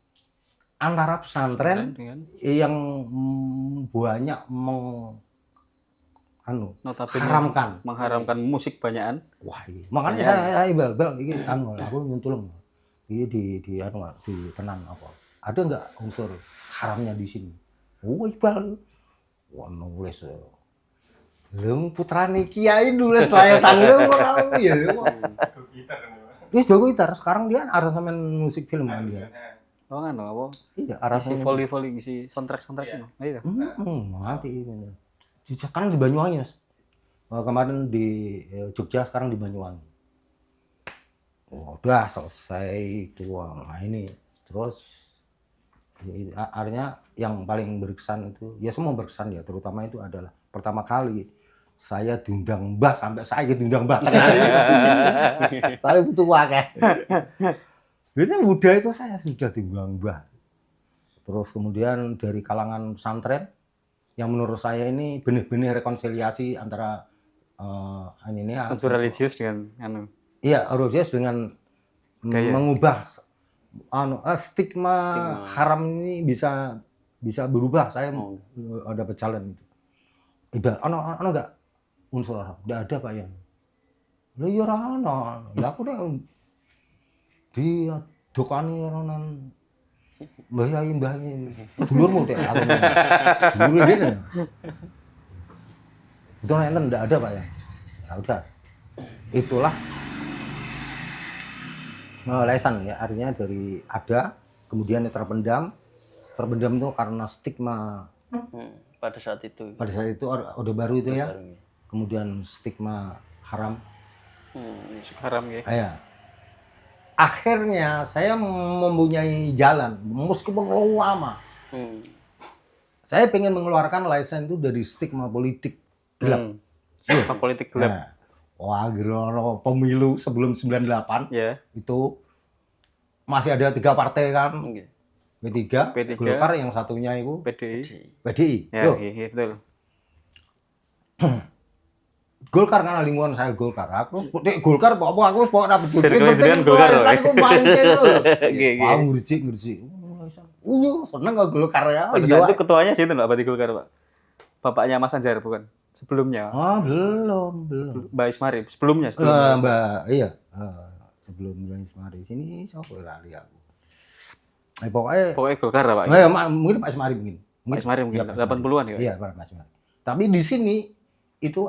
antara pesantren dengan yang banyak notabene mengharamkan musik banyakan. Wah, iya. Makanya saya bal iki aku nyuntulem. Ini di tenan apa? Ada nggak unsur haramnya di sini? Oh, Iqbal. Wah, nulis Lho putrane kiai nulis layasan lho ora ya. Go gitar kan. Dia jago gitar, sekarang dia aransemen musik film kan dia. Oh kan apa? Iya, Isi aransemen. volley ngisi soundtrack itu. Iya. Mati ini. Sekarang di Banyuwangi, Mas. Kemarin di Jogja, sekarang di Banyuwangi. Udah selesai itu. Nah ini terus artinya yang paling berkesan itu, ya semua berkesan ya, terutama itu adalah pertama kali saya diundang Mbah, sampai saya diundang Mbah. Saya butuh wakil. Biasanya muda itu saya sudah diundang Mbah. Terus kemudian dari kalangan pesantren yang menurut saya ini benih-benih rekonsiliasi antara Unsur religius dengan anu. iya, religius dengan mengubah stigma haram ini bisa berubah. Saya ada berjalan itu. Ibarat ono enggak unsur haram? Enggak ada, Pak Yan. Lah ya ora ono. Lah aku nek di dokane ronan Mbah Yai dulurmu deh aku. Dulur ngene. Itu enten enggak ada, Pak ya. Ya udah. Itulah lesan ya, artinya dari ada kemudian terpendam itu karena stigma pada saat itu orde baru itu ya, baru, ya. kemudian stigma haram. Haram ya. Ya. Akhirnya saya mempunyai jalan meskipun lama. Saya pengen mengeluarkan license itu dari stigma politik gelap. Stigma politik gelap. Nah, wah, gerono pemilu sebelum 98 Ya. itu masih ada 3 partai kan. Oke. P3, P3, Golkar, yang satunya itu PDI. PDI. Ya, Yo, iya, betul. Golkar karena lingkungan saya Golkar. Aku nek Golkar apa aku wis pokoknya dapat duit. Circle-circle Golkar, Saya ya. ku main ke lho. Oke, oke. Wah, ngurjik. Seneng kok Golkar ya. Pada Iya. saat itu ketuanya situ Pak Bati Golkar, Pak. Bapaknya Mas Anjar bukan? Sebelumnya. Ah, belum. Mbak Ismari, sebelumnya. Mbak, iya. Sebelum yang Ismari sini siapa lali aku. Pokoknya Golkar lah, Pak. mungkin Pak Ismari mungkin. Pak Ismari mungkin, Iya, Pak 80-an ya? Iya, Pak Ismari. Tapi di sini itu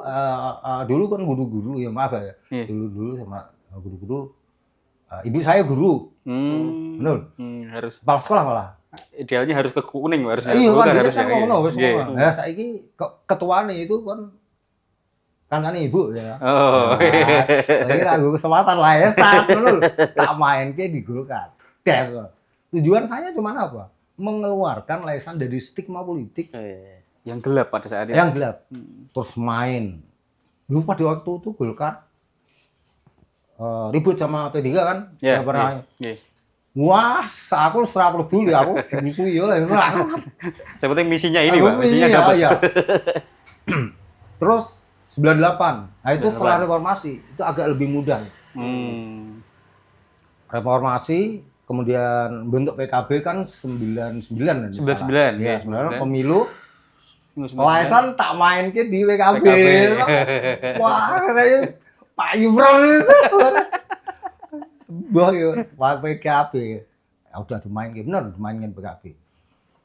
dulu kan guru-guru ya, maaf ya. Iya. Dulu sama guru-guru, ibu saya guru. Betul. Harus Kepala sekolah malah. idealnya harus ke kuning harusnya. Iya Golkar kan, harusnya. biasanya ngono wis Iya. ngono. Nah, saiki ketuane itu kan kancane ibu ya. Oh. Ini aku kesempatan lesan ngono lho. Tak mainke di Golkar. Des. Tujuan saya cuma apa? Mengeluarkan lesan dari stigma politik Yang gelap pada saat itu. yang gelap. Terus main. Dulu pada waktu itu Golkar ribut sama P3 kan? Iya. Nggak pernah. Iya. Wah, aku serap dulu ya, aku dimusuhi ya lah. Saya penting misinya ini, Pak. Misinya dapat. Iya. Terus 98. Nah, itu setelah reformasi, itu agak lebih mudah. Reformasi, kemudian bentuk PKB kan 99 kan. 99, Ya, iya, 99 pemilu. 99. Lesan tak main ke di PKB. PKB. Wah, saya Pak Ibran itu. Sebuah ya, PKB. Ya udah dimainkan PKB.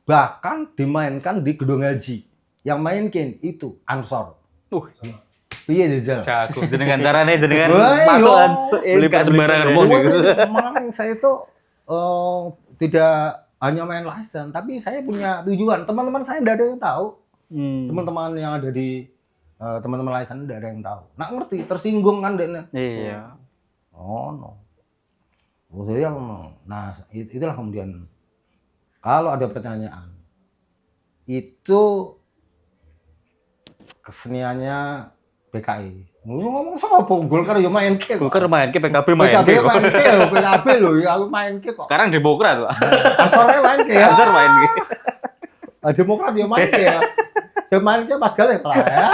Bahkan dimainkan di gedung haji. Yang mainkan itu Ansor. Piye jajal? Jago. Jenengan caranya jenengan Wah, masuk iya. beli gak sembarangan wong gitu. Makanya saya itu tidak hanya main license, tapi saya punya tujuan. Teman-teman saya tidak ada yang tahu. Teman-teman yang ada di teman-teman license tidak ada yang tahu. Nah, ngerti, tersinggung kan dek. Iya. Oh no. Maksudnya, nah itulah kemudian kalau ada pertanyaan itu keseniannya PKI. Ngomong siapa? Golkar ya main ke. Golkar main ke, PKB main PKB ke. main ke, PKB loh, ya aku main ke kok. Sekarang Demokrat, Pak. Ansornya main ke ya. Ansor main ke. Demokrat ya main ke ya. Saya main ke Mas Galih lah ya.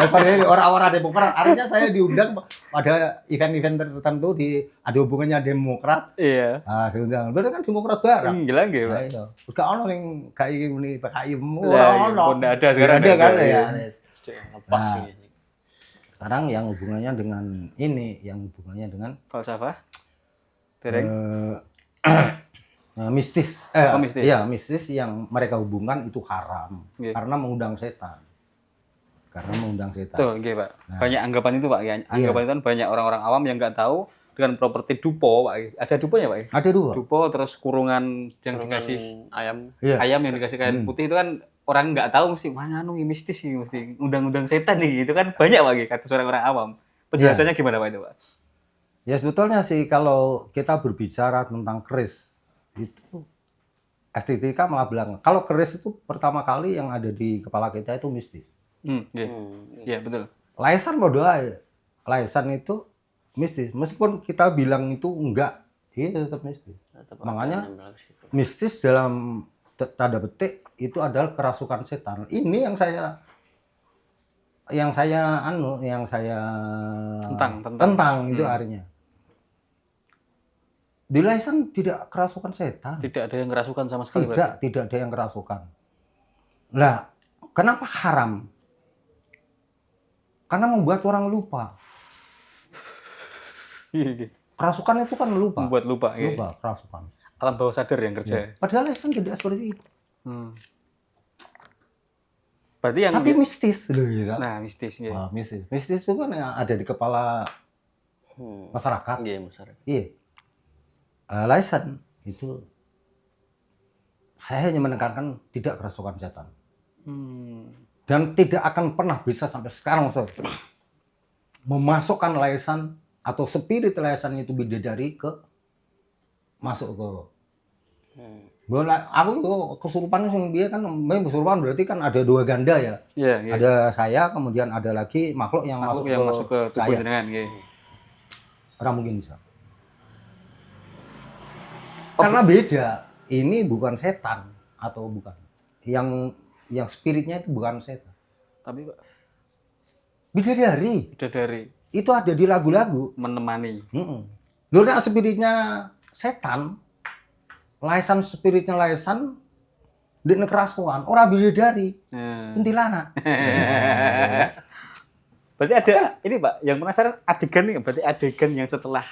Sorry, orang-orang Demokrat. Artinya saya diundang pada event-event tertentu ada hubungannya Demokrat. Iya. Diundang. Berarti kan Demokrat bareng. Gila nggih, Pak. Iya. Terus gak ono ning KI muni PKI Lah, iya, nggak ada sekarang, Ada nggak kan ada, ya. iya. Lepas Nah. ini. Sekarang yang hubungannya dengan ini, yang hubungannya dengan Falsafah. Dereng. mistis. Mistis. Iya, mistis yang mereka hubungkan itu haram Iya. karena mengundang setan. karena mengundang setan. Betul, nggih, Pak. Banyak anggapan itu, Pak. Ya, anggapan itu kan banyak orang-orang awam yang nggak tahu dengan properti dupo, Pak. Ada duponya, Pak? Ada dua. Dupo terus kurungan yang dikasih ayam. Iya. ayam yang dikasih kain putih itu kan orang nggak tahu mesti wah anu mistis nih mesti undang-undang setan nih itu kan banyak Pak kata orang-orang awam. Penjelasannya gimana Pak itu, Pak? Ya sebetulnya sih kalau kita berbicara tentang keris itu estetika malah bilang kalau keris itu pertama kali yang ada di kepala kita itu mistis. Iya. Iya, betul. Laisan bodoh aja. Laisan itu mistis. Meskipun kita bilang itu enggak, dia tetap mistis. Tetap Makanya ada yang bilang ke situ. mistis dalam tanda petik itu adalah kerasukan setan. Ini yang saya tentang itu artinya. Di Laisan tidak kerasukan setan. Tidak ada yang kerasukan sama sekali Tidak ada yang kerasukan. Lah, kenapa haram? Karena membuat orang lupa. Iya. Kerasukan itu kan lupa. Membuat lupa, ya. Lupa kerasukan. Alam bawah sadar yang kerja. Padahal Laisan tidak seperti itu. Berarti yang Tapi mistis loh ya. nah mistis ya. Mistis. Mistis itu kan yang ada di kepala masyarakat. Iya, masyarakat. Iya. Laisan itu saya hanya menekankan tidak kerasukan setan. Dan tidak akan pernah bisa sampai sekarang memasukkan Laisan atau spirit Laisan itu bidadari ke masuk ke aku itu kesurupan dia kan memang kesurupan berarti kan ada dua ganda ya. Iya, iya. Ada saya kemudian ada lagi makhluk yang Makhluk yang masuk ke tubuh saya. jenengan, nggih. Orang mungkin bisa. Karena beda. Ini bukan setan atau bukan. Yang spiritnya itu bukan setan. Tapi Pak, Bidadari. bidadari Itu ada di lagu-lagu. menemani. Loh, nah spiritnya setan, Laisan spiritnya Laisan, di kerasuan, orang bidadari, kuntilanak. Berarti ada ini Pak, yang penasaran adegan nih, berarti adegan yang setelah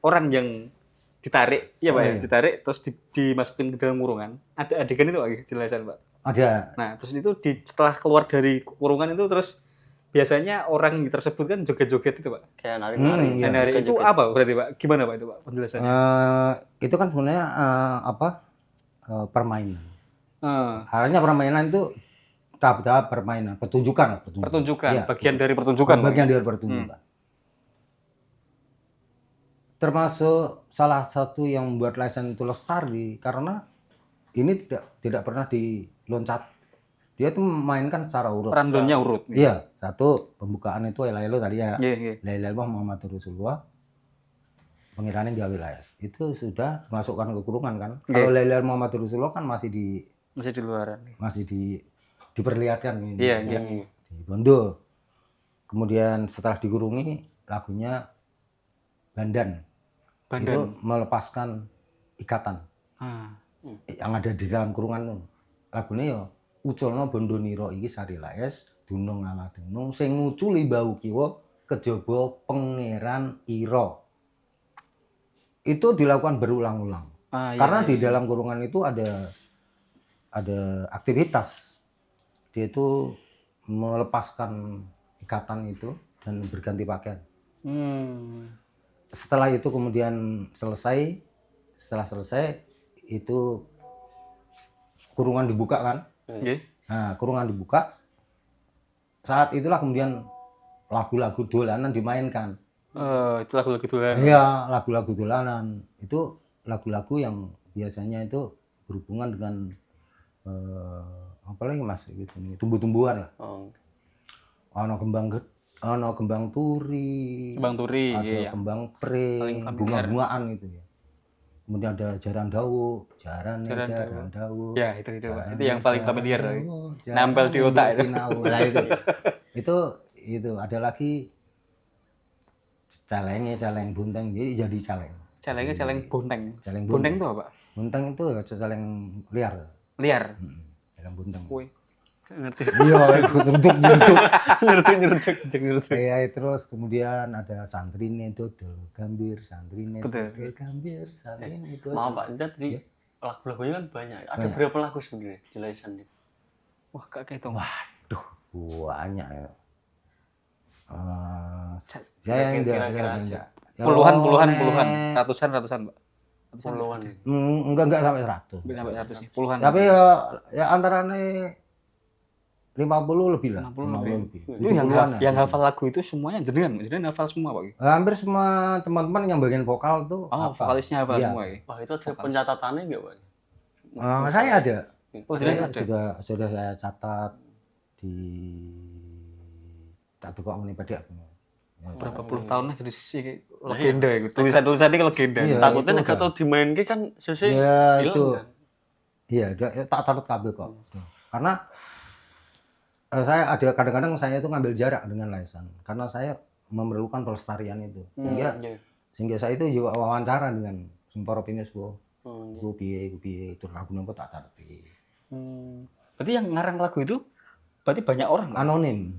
orang yang ditarik, iya Pak, ya, ditarik terus dimasukin ke dalam kurungan. Ada adegan itu Pak, jelasan Pak. Ada. Nah, terus itu setelah keluar dari kurungan itu terus biasanya orang tersebut kan joget-joget itu Pak. Kayak nari-nari. Dan dari itu apa berarti Pak? Gimana Pak itu Pak penjelasannya? Itu kan sebenarnya permainan. Artinya permainan itu tahap-tahap permainan, pertunjukan. Pertunjukan, Iya, bagian dari pertunjukan. bagian dari pertunjukan. Termasuk salah satu yang membuat Laisan itu lestari karena ini tidak pernah diloncat. Dia tuh memainkan secara urut. Randonnya urut. Iya, satu pembukaan itu La ilaha illallah tadi ya. Iya, iya. La ilaha illallah Muhammadur Rasulullah. Pengiranan gawe Lais. Itu sudah masukkan ke kurungan kan. Kalau La ilaha illallah Muhammadur Rasulullah kan masih di luaran. diperlihatkan ini. Iya, iya. Di Bondo. Kemudian setelah dikurungi lagunya Bandan. Itu melepaskan ikatan yang ada di dalam kurungan itu. Lagunya ya uculno bondo nira iki sari Lais dunung ala dunung sing nguculi bau kiwa kejaba pangeran ira. Itu dilakukan berulang-ulang. Karena di dalam kurungan itu ada aktivitas. Dia itu melepaskan ikatan itu dan berganti pakaian. Setelah itu kemudian setelah selesai itu kurungan dibuka kan. Nah, kurungan dibuka. Saat itulah kemudian lagu-lagu dolanan dimainkan. Itu lagu-lagu dolanan. Iya, lagu-lagu dolanan. Itu lagu-lagu yang biasanya itu berhubungan dengan apa lagi Mas gitu, tumbuh-tumbuhan lah. Ono kembang turi. Ada iya. kembang pre, bunga-bungaan itu ya. Kemudian ada jaran dawu, jaran dawu. Ya, itu Pak. Itu yang paling familiar. Nempel di otak itu. Nah, itu ada lagi caleng bunteng, jadi caleng. Calengnya caleng bonteng. Caleng Bonteng itu apa? Bunteng itu caleng liar. Liar. Caleng bunteng. Kue. Ngerti. Iya, ikut Nyeruduk. Kayak terus kemudian ada santrine dodol gambir, santrine Betul. dodol gambir, santrine dodol. Maaf Pak, kita tadi lagu-lagunya kan banyak. Ada berapa lagu sebenarnya di Laisan? Wah, Kak Ketong. Waduh, banyak ya. Saya Kira-kira aja. enggak. Puluhan, Nek. ratusan, Mbak. Puluhan. Enggak sampai 100. Sampai 100 sih, puluhan. Tapi ya antara 50 lebih lah. 50 lebih. Itu 70-an lah. yang hafal lagu itu semuanya jenengan hafal semua, Pak. Hampir semua teman-teman yang bagian vokal tuh Oh, vokalisnya hafal Iya. semua ya. Wah, itu ada pencatatannya nggak, Pak? Saya ada. Oh, Saya jenengan ada. sudah saya catat di tak tukok meni pedek. Ya, Berapa puluh tahun lah jadi si legenda itu. Tulisan-tulisan ini legenda. Iya. Takutnya itu nek atau dimainke kan sesuai Ya hilang itu. kan? Iya, tak catat kabel kok. Karena saya ada kadang-kadang saya itu ngambil jarak dengan Laisan karena saya memerlukan pelestarian itu. Iya. Sehingga saya itu juga wawancara dengan para penulis Oh, iya. Gue piye itu lagu nopo tak catat. Berarti yang ngarang lagu itu berarti banyak orang, Pak? Anonim.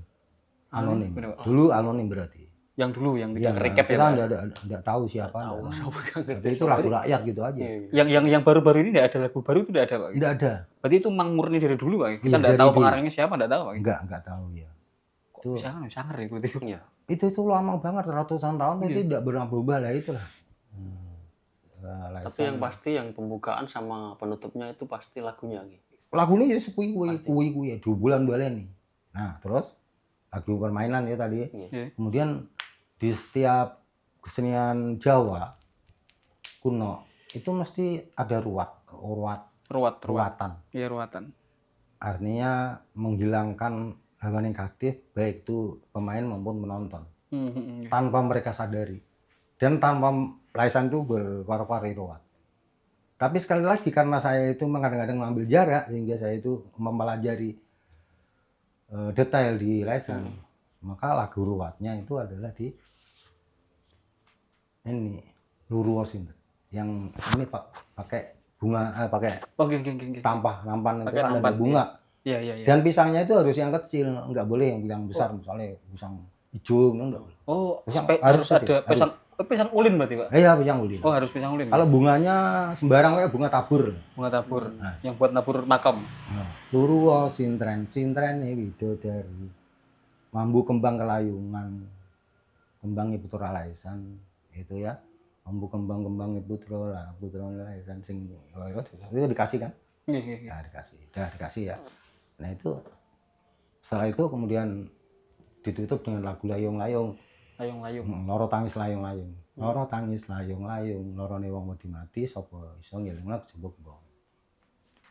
bener, Pak. Dulu anonim berarti. Yang dulu yang Iya, recap ya, kita Pak? enggak tahu siapa. Tahu, enggak tahu. siapa ngerti. Tapi itu lagu rakyat gitu aja. Iya. Yang baru-baru ini tidak ada lagu baru itu tidak ada, Pak. Tidak ada. Berarti itu memang murni dari dulu, Pak. Kita Iya, tidak dari tahu dulu. pengarangnya siapa, tidak tahu, Pak. Enggak tahu ya. Kok bisa kan sangar ya berarti. Iya. Itu lama banget ratusan tahun itu tidak pernah berubah lah itulah. Tapi yang pasti yang pembukaan sama penutupnya itu pasti lagunya gitu. Lagu ini ya kuwi ya 2 bulan nih. Nah, terus lagu permainan ya tadi. Iya. Kemudian di setiap kesenian Jawa kuno itu mesti ada ruatan. Iya, ruatan. Artinya menghilangkan hal negatif baik itu pemain maupun penonton tanpa mereka sadari dan tanpa Laisan itu berwar-wari ruat. Tapi sekali lagi karena saya itu kadang-kadang mengambil jarak sehingga saya itu mempelajari detail di Laisan, maka lagu ruatnya itu adalah di ini Luruosin yang ini Pak pakai bunga pakai Oh, geng. nampan itu Pakai kan ada nampan, bunga. Iya. Dan pisangnya itu harus yang kecil, nggak boleh yang besar, misalnya pisang hijau, enggak boleh. Oh, Pisang harus harus ada pisang ulin berarti, Pak. Iya, pisang ulin. Oh, harus pisang ulin. Kalau bunganya sembarang kayak bunga tabur. Bunga tabur yang buat nabur makam. Luruwo sintren widodari. Mambu kembang kelayungan. Kembang putra Laisan itu ya. Mambu kembang putra Laisan sing itu dikasih kan? Iya. Ya, dikasih ya. Nah, itu setelah itu kemudian ditutup dengan lagu layung-layung. Layung-layung. Loro tangis layung-layung. Loro tangis layung-layung, lorone wong mati sapa iso ngelingna jebuk wong.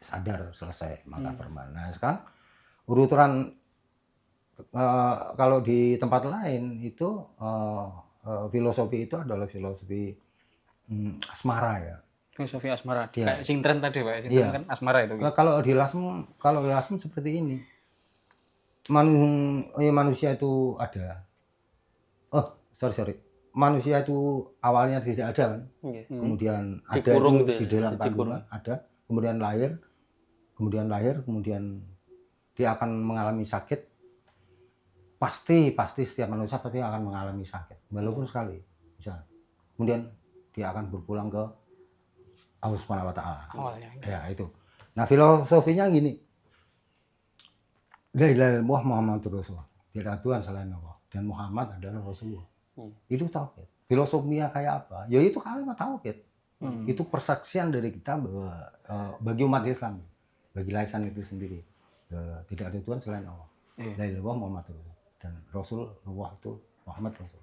Sadar selesai maka permainan. Nah, sekarang urutan kalau di tempat lain itu filosofi itu adalah filosofi asmara ya. Filosofi asmara. Iya. Kayak sing tren tadi, Pak. Sing Iya. tren kan asmara itu. Kalau di Lasem seperti ini. Manusia itu ada. Oh, sorry. Manusia itu awalnya tidak ada kan. Iya. Kemudian ada Dikurung itu gitu ya, di dalam dikurung. kandungan ada. Kemudian dia akan mengalami sakit. Pasti setiap manusia pasti akan mengalami sakit. Walaupun sekali. Misalnya. Kemudian dia akan berpulang ke Allah Subhanahu wa Ta'ala. Awalnya. Ya, itu. Nah, filosofinya gini. La ilaha illallah Muhammadur Rasulullah. Tidak ada Tuhan selain Allah dan Muhammad adalah Rasulullah. Itu tauhid. Filosofinya kayak apa? Ya itu kalimat tauhid. Itu persaksian dari kita bahwa bagi umat Islam, bagi Laisan itu sendiri, tidak ada Tuhan selain Allah. La ilaha illallah Muhammadur Rasulullah dan Rasulullah itu Muhammad Rasul.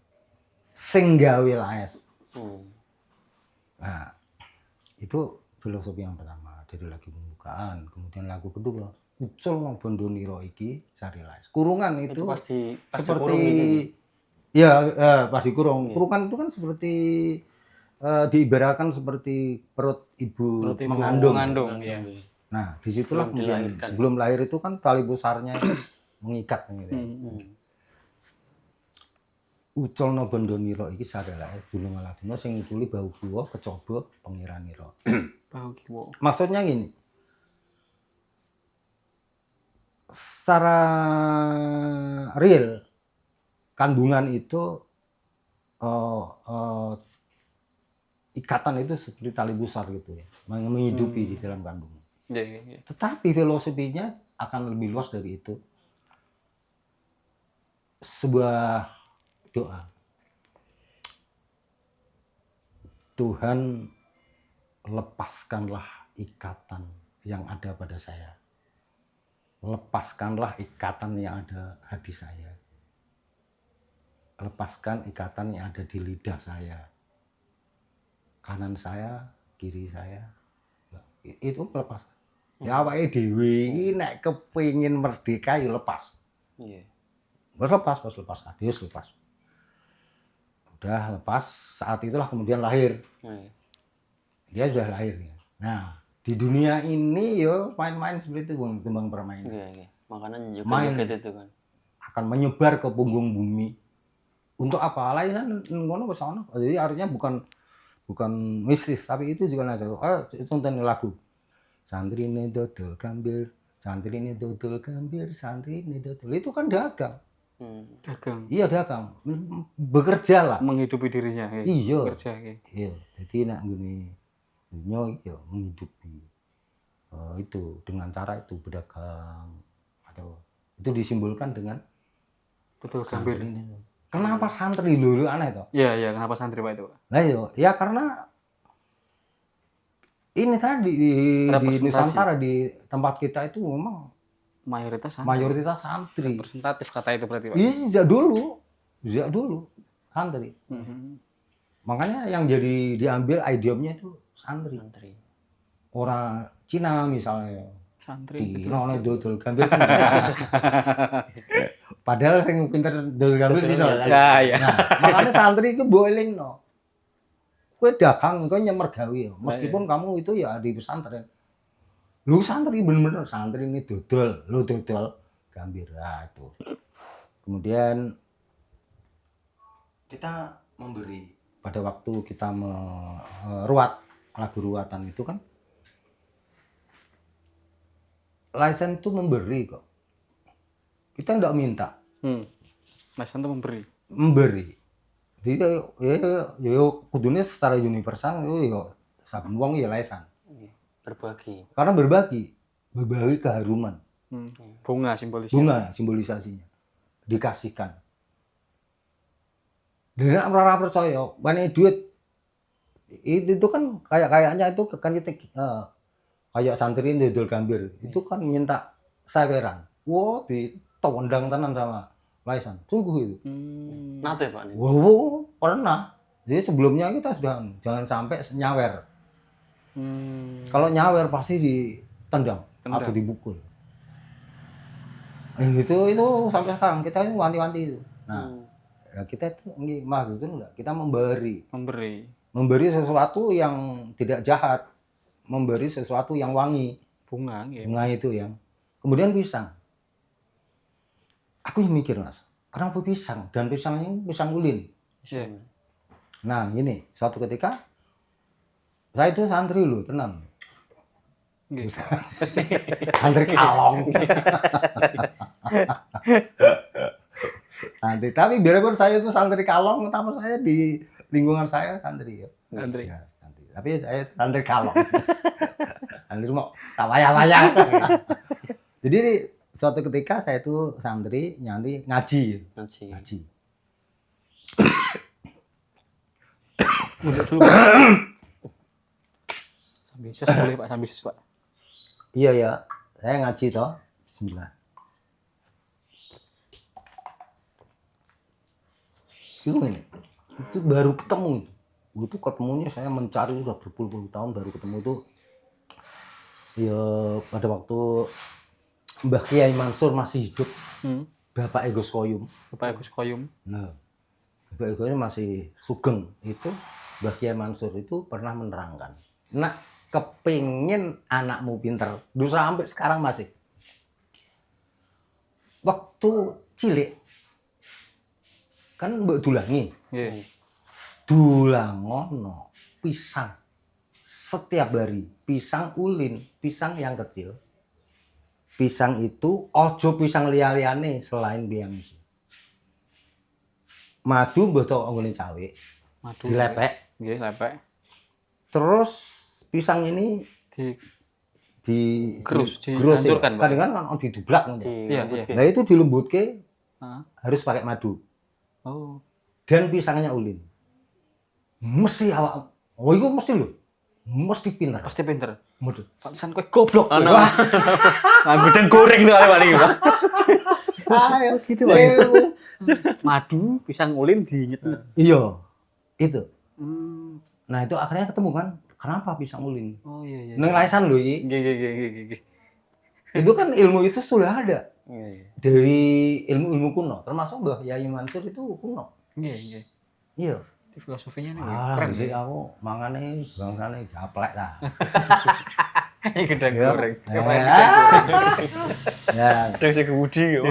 Sing gawe Lais. Nah, itu filosofi yang pertama dari lagu pembukaan. Kemudian lagu kedua, Ucul Wong Bondo Niro iki Sari Lais. Kurungan itu pasti seperti kurung gitu. pasti kurung. Kurungan itu kan seperti diibaratkan seperti perut ibu mengandung. Iya. Nah, disitulah Sebelum kemudian dilahirkan. sebelum lahir itu kan tali pusarnya mengikat gitu. Uculno Bondo Niro iki Sari Lais dulung aladina sing ngituli bau kiwa kecoba pengiran nira. Bau kiwa. Maksudnya gini, secara real kandungan itu ikatan itu seperti tali besar gitu ya, menghidupi di dalam kandungan. Iya. Tetapi filosofinya akan lebih luas dari itu. Sebuah doa. Tuhan, lepaskanlah ikatan yang ada pada saya. Lepaskanlah ikatan yang ada hati saya. Lepaskan ikatan yang ada di lidah saya. Kanan saya, kiri saya. Itu lepaskan. Ya awake dhewe iki nek kepengin merdeka ya lepas. Iya. Lepas, adios lepas. Udah lepas, saat itulah kemudian lahir. Iya. Dia sudah lahir. Nah, di dunia ini yo main-main seperti itu, timbang permainan. Iya, iya. Makanya Main. joget itu kan. Akan menyebar ke punggung bumi. Untuk apa? Laisan ngono wis ana. Jadi artinya bukan mistis, tapi itu juga aja. Itu nonton lagu. Santri ini dodol gambir, santri ini dodol gambir, santri ini dodol. Itu kan dagang. Dagang. Iya dagang. Bekerja lah. Menghidupi dirinya. Ya. Iya. Kerja. Ya. Iya, jadi nak gini dunia iya menghidupi itu dengan cara itu berdagang atau itu disimbolkan dengan Betul gambir. santri ini. Kenapa santri dulu aneh toh? Iya, iya. Kenapa santri Pak itu, Pak? Nah ya karena ini tadi di Representasi. Nusantara di tempat kita itu memang Mayoritas santri. mayoritas santri. Representatif kata itu berarti, Pak. Iya sejak dulu santri. Makanya yang jadi diambil idiomnya itu santri. Santri. Orang Cina misalnya. Santri. Cina oleh dodol gambir kan. Padahal sing pinter dodol gambir Cina. Ya, ya. Nah, makanya santri itu boiling no. Kue dagang, kue nyemer gawe. Meskipun kamu itu ya di pesantren. Lu santri bener-bener santri ini dodol, lu dodol gambir. Nah, itu. Kemudian kita memberi pada waktu kita meruat lagu ruatan itu kan Laisan itu memberi kok. Kita enggak minta. Laisan itu Memberi. Jadi ya kudune secara universal itu ya saben wong ya Laisan. Iya. Berbagi. Karena berbagi keharuman. Bunga simbolisnya. Bunga simbolisasinya. Dikasihkan. Dan ora percaya, banyak duit. Itu kan kayaknya itu kan kita kayak santri dodol gambir. Itu kan minta saweran. Wow, ditondang tenan sama Laisan. Sungguh itu. Nate Pak nih. Wow, pernah. Jadi sebelumnya kita sudah jangan sampai nyawer. Kalau nyawer pasti ditendang atau dibukul. Itu sampai sekarang kita ini wanti-wanti itu. Nah, kita itu itu enggak, kita memberi sesuatu yang tidak jahat, memberi sesuatu yang wangi. Bunga itu yang kemudian pisang. Aku yang mikir Mas, kenapa pisang dan pisangnya pisang ulin? Iya. Nah gini, suatu ketika saya itu santri loh, tenang. Santri kalong. Nanti, tapi biarpun saya itu santri kalong, tapi saya di lingkungan saya santri ya. Santri. Ya, santri. Tapi saya santri kalong. Santri mau sawaya-waya. Jadi suatu ketika saya itu santri ngaji. Ngaji. Mundur dulu, Pak. Sambil ses boleh, Pak. Sambil ses, Pak. Iya ya, saya ngaji toh. Bismillah. Itu baru ketemu. Itu ketemunya saya mencari sudah berpuluh-puluh tahun baru ketemu itu. Ya pada waktu Mbah Kiai Mansur masih hidup. Bapak Ego Koyum. Bapak Agus Koyum. Nah, Bapak Ego masih sugeng itu. Mbah Kiai Mansur itu pernah menerangkan. Nak kepingin anakmu pinter. Dulu sampai sekarang masih. Waktu cilik kan mbok dulangi. Nggih. Dulangono pisang setiap hari, pisang ulin, pisang yang kecil. Pisang itu ojo pisang liya-liyane selain biang isi. Madu mbok tok nggone cawe. Madu. Dilepek. Nggih, lepek. Terus pisang ini Gerus, gerus dihancurkan, ya. Pak. Kadang kan didublak. Di Iya, rambut iya. Nah itu dilembutke Heeh. harus pakai madu. Oh. dan pisangnya ulin. Mesti awak, oh itu mesti lho. Mesti pinter. Pasti pinter. Mesti. Pantesan kowe goblok. Ono. Nganggo dan goreng soalnya paling Pak. Ayo gitu, Pak. Madu, pisang ulin dinyet-nyet. Iya, itu. Hmm. Nah itu akhirnya ketemu kan, kenapa pisang ulin? Oh iya iya. Neng Laisan loh ini. Nggih. Itu kan ilmu itu sudah ada Iya. dari ilmu-ilmu kuno, termasuk Mbah Yai Mansur itu kuno. Iya. Iya. Itu filosofinya nih Keren keren. sih aku mangane bangsane gaplek lah. Ini gedang Iya. goreng. Ya, Gedang sing kemudi yo.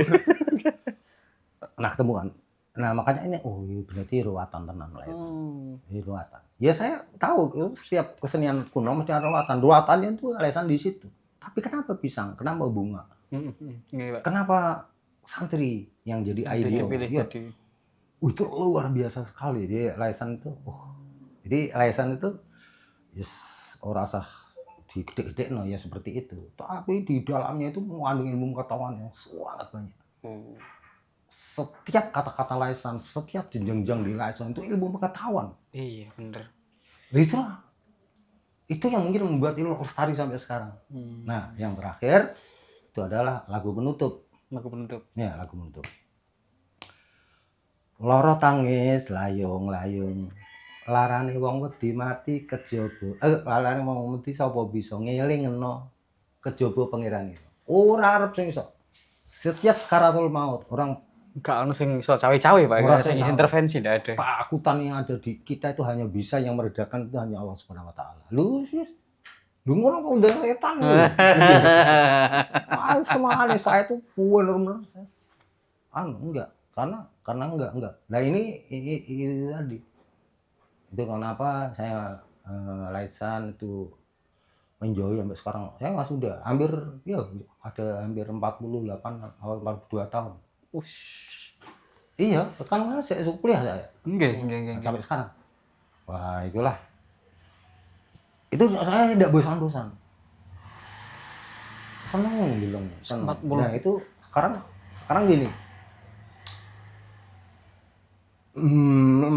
nah ketemu kan. Nah makanya ini, oh iya berarti ruwatan tenan lah itu. Ini ruwatan. Ya saya tahu itu setiap kesenian kuno mesti ada ruwatan. Ruwatannya itu lesan di situ. Tapi kenapa pisang? Kenapa bunga? Nggih, Pak. Kenapa santri yang jadi idol? Dipilih Ya, jadi. itu luar biasa sekali. Dia Laisan itu, jadi Laisan itu, yes, orang sah digede-gede no ya seperti itu. Tapi di dalamnya itu mengandung ilmu pengetahuan yang sangat banyak. Setiap kata-kata Laisan, setiap jenjang di Laisan itu ilmu pengetahuan. Iya, bener. Itulah, itu yang mungkin membuat ini lestari sampai sekarang. Nah, yang terakhir itu adalah lagu penutup. Lagu penutup. Ya, lagu penutup. Loro tangis layung-layung. Larane wong wedi mati kejaba. Larane wong wedi sapa bisa ngelingno kejaba pangeran itu. Ora arep sing iso. Setiap sekaratul maut, orang Enggak ono sing iso cawe-cawe, Pak. Ora Enggak sing cawe. intervensi enggak ada. takutan yang ada di kita itu hanya bisa yang meredakan itu hanya Allah Subhanahu wa taala. Lu sis. Lu ngono kok udah setan lu. Semangat saya tuh benar-benar enggak. Karena enggak. Nah ini tadi. Itu kenapa saya Laisan itu enjoy sampai sekarang. Saya nggak sudah hampir ya ada hampir 48 atau 42 tahun. Ush. Iya, kan saya kuliah saya Enggak. sampai sekarang. Wah, itulah. Itu saya tidak bosan-bosan. Senang bilang. 40. Nah, itu sekarang gini.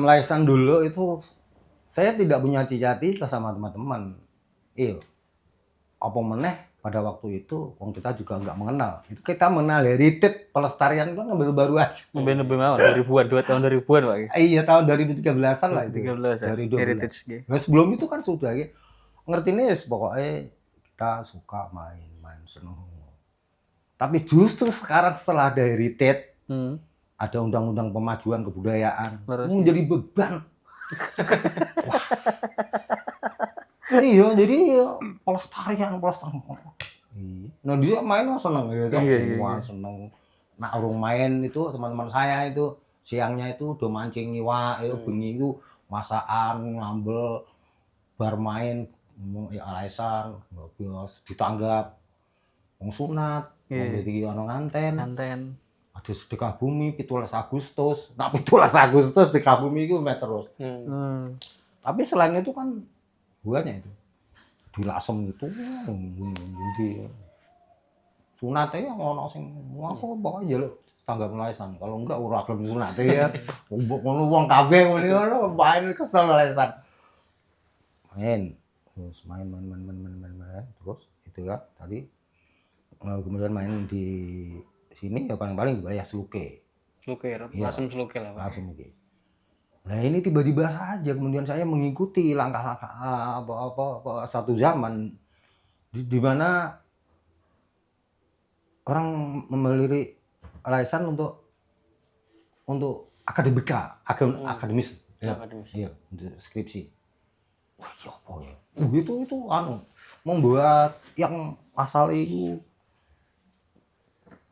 Laisan dulu itu saya tidak punya cita-cita sama teman-teman. Iya. Apa meneh pada waktu itu wong kita juga nggak mengenal. Itu kita mengenal heritage pelestarian itu kan baru-baru aja. Lebih mawon 2000-an, 2 tahun 2000-an, Pak. Iya tahun 2013-an lah itu. 13 ya. Dari 12. Heritage nggih. Nah, sebelum itu kan sudah ya. Ngertinya ya pokoknya kita suka main seneng. Tapi justru sekarang setelah ada heritage, ada undang-undang pemajuan kebudayaan, Terus? menjadi beban. Wah. Iya, jadi pelestarian. Iya. Nah dia main seneng ya, Iya. seneng. Nah orang main itu teman-teman saya itu siangnya itu udah mancing iwak, itu bengi itu masakan, ngambel, bar main, ya Laisan, bos ditanggap, wong sunat, wong jadi ono nganten. Ada sedekah bumi 17 Agustus. Nah 17 Agustus sedekah bumi itu terus. Tapi selain itu kan buahnya itu dilasem itu di sunatnya ono sing aku pokoknya jaluk tanggap Laisan. Kalau enggak ora gelem sunate ya. Ngono wong kabeh ngono main kesel Laisan. Main terus main terus itu kan tadi kemudian main di sini ya paling ya Sluke. Langsung Sluke lah, Pak. Langsung gitu. Nah ini tiba-tiba saja kemudian saya mengikuti langkah-langkah apa satu zaman di mana orang melirik Laisan untuk akademis ya, Akademis. iya untuk skripsi. Wah ya apa ya? Itu membuat yang asal itu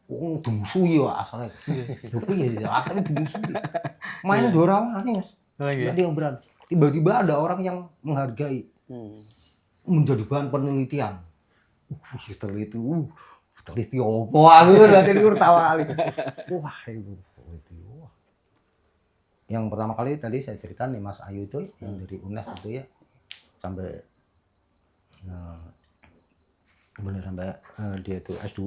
dumusuhi ya asalnya. Iya, asalnya dumusuhi. Main dorawani, Mas. Jadi yang berat. Tiba-tiba ada orang yang menghargai. Menjadi bahan penelitian. Teliti apa? Aku udah tadi tawa kali. Wah, itu. Wah. Yang pertama kali tadi saya cerita nih Mas Ayu itu yang dari UNES itu ya. Sampai kemudian sampai dia itu S2.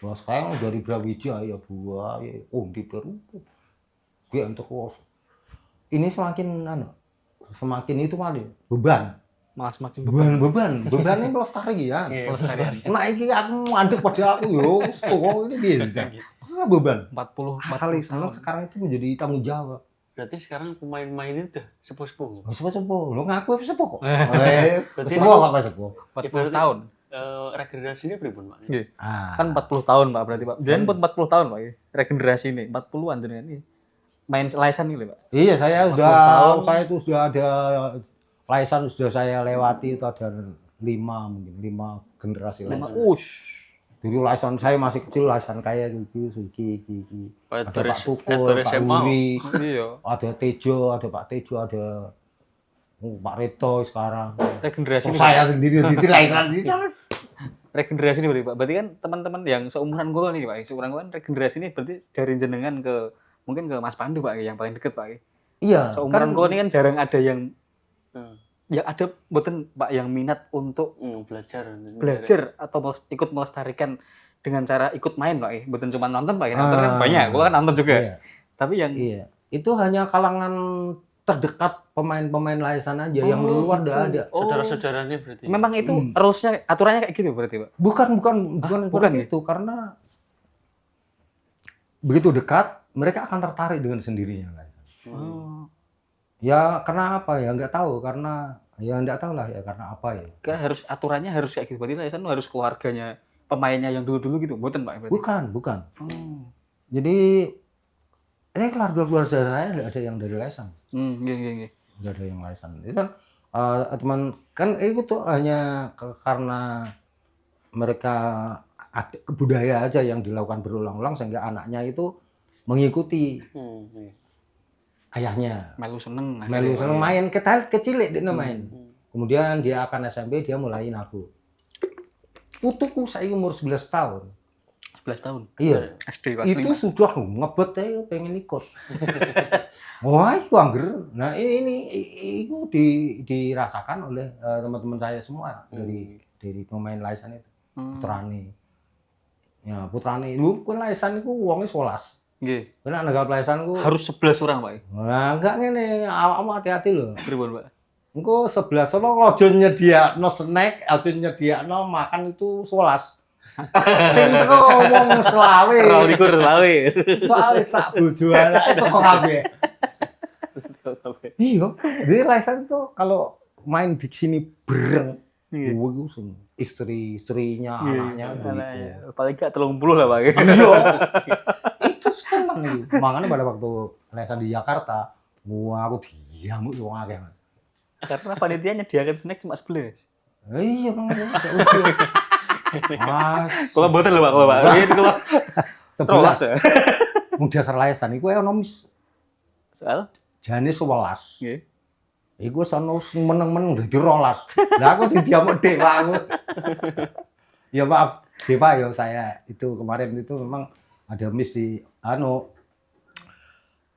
Wah, sekarang dari Brawijaya ya buah ya di baru gue untuk ini semakin semakin itu kali beban. Malah semakin beban. Bebannya pelestarian. pelestarian. Nah iki aku mandek pada aku yo, tuh ini bisa. Beban. 40 Asal Islam sekarang itu menjadi tanggung jawab. Berarti sekarang pemain-pemain itu udah sepuh-sepuh. Sepuh, lo ngaku sepuh kok. Berarti Sepuh apa sepuh? 40 tahun. Regenerasi ini berapa, Pak? Nggih. Ah, Kan 40 tahun Pak berarti Pak. Jangan pun 40 tahun Pak. Regenerasi ini 40-an jenengan ini. Main Laisan ini Pak. iya saya 40 udah, tahun. saya itu sudah ada Laisan sudah saya lewati itu ada 5 generasi Lima Laisan. Dulu Laisan saya masih kecil, Laisan kayak Suki. Pak Ada Pak Tukul, Dari Pak SMA. Uri, Iya. ada Tejo, Pak Tejo, ada Pak Reto sekarang. Regenerasi ini. Saya sendiri di Laisan sih. Regenerasi ini berarti Pak. Berarti kan teman-teman yang seumuran gue nih Pak. Seumuran gue kan regenerasi ini berarti dari jenengan ke mungkin ke Mas Pandu Pak yang paling deket Pak. Iya, Seumuran gue ini kan jarang ada yang Hmm. ada mboten Pak yang minat untuk Belajar. atau ikut melestarikan dengan cara ikut main Pak. Mboten cuma nonton Pak. Nonton kan banyak. Gue kan nonton juga. Iya. Tapi yang Iya, itu hanya kalangan terdekat pemain-pemain Laisan aja, yang di luar gitu. udah ada. Saudara-saudaranya berarti. memang itu rulesnya aturannya kayak gitu berarti Pak. Bukan bukan seperti itu, karena begitu dekat mereka akan tertarik dengan sendirinya Laisan. Oh. Ya karena apa ya nggak tahu, karena ya nggak tahu lah ya karena apa ya. Kan harus aturannya harus kayak gitu. Berarti Laisan harus keluarganya pemainnya yang dulu-dulu gitu. Mboten Pak berarti. Bukan. Oh. Jadi keluarga saya nggak ada yang dari Laisan, Iya. nggak ada yang Laisan. Itu kan teman kan itu tuh hanya karena mereka ada budaya aja yang dilakukan berulang-ulang sehingga anaknya itu mengikuti Iya. ayahnya. Melu seneng. Melu seneng main kecil dia main. Kemudian dia akan SMP, dia mulai nabuh. Putuku saya umur 11 tahun. 11 tahun. Iya. SD kelas Itu sudah ngebet ya pengen ikut. Wah, itu angger. Nah, ini itu dirasakan oleh teman-teman saya semua dari pemain Laisan itu. Putrane. Ya, putrane. Lu kan Laisan itu wonge 11. Nggih. Kena negara Laisan ku Harus 11 orang, Pak. nah, enggak ngene, awakmu hati-hati lho. Pripun, Pak? Engko 11 ono aja nyediakno snack, aja nyediakno makan itu 11. Sing teko wong selawe. 12 Soale sak bojo anake teko kabeh. Iya, jadi Laisan tuh kalau main di sini bereng, Iya. gue itu istrinya, anaknya begitu. Paling gak 30 lah, Pak. Iya, itu seneng itu. Makanya pada waktu Laisan di Jakarta, wah aku diamuk wong akeh. Karena panitia nyediakan snack cuma 11. Iya, makanya saya udah. Mas, Kalau boten lho, Pak, kalau Pak. Ini kalau sebelas. ya. Mung dasar Laisan iku ekonomis. Soal Jane 11. nggih. Iku sono meneng-meneng dadi 12. Lah aku sing diamuk Dek Pak aku. Ya maaf, Dek Pak ya saya itu kemarin itu memang ada miss di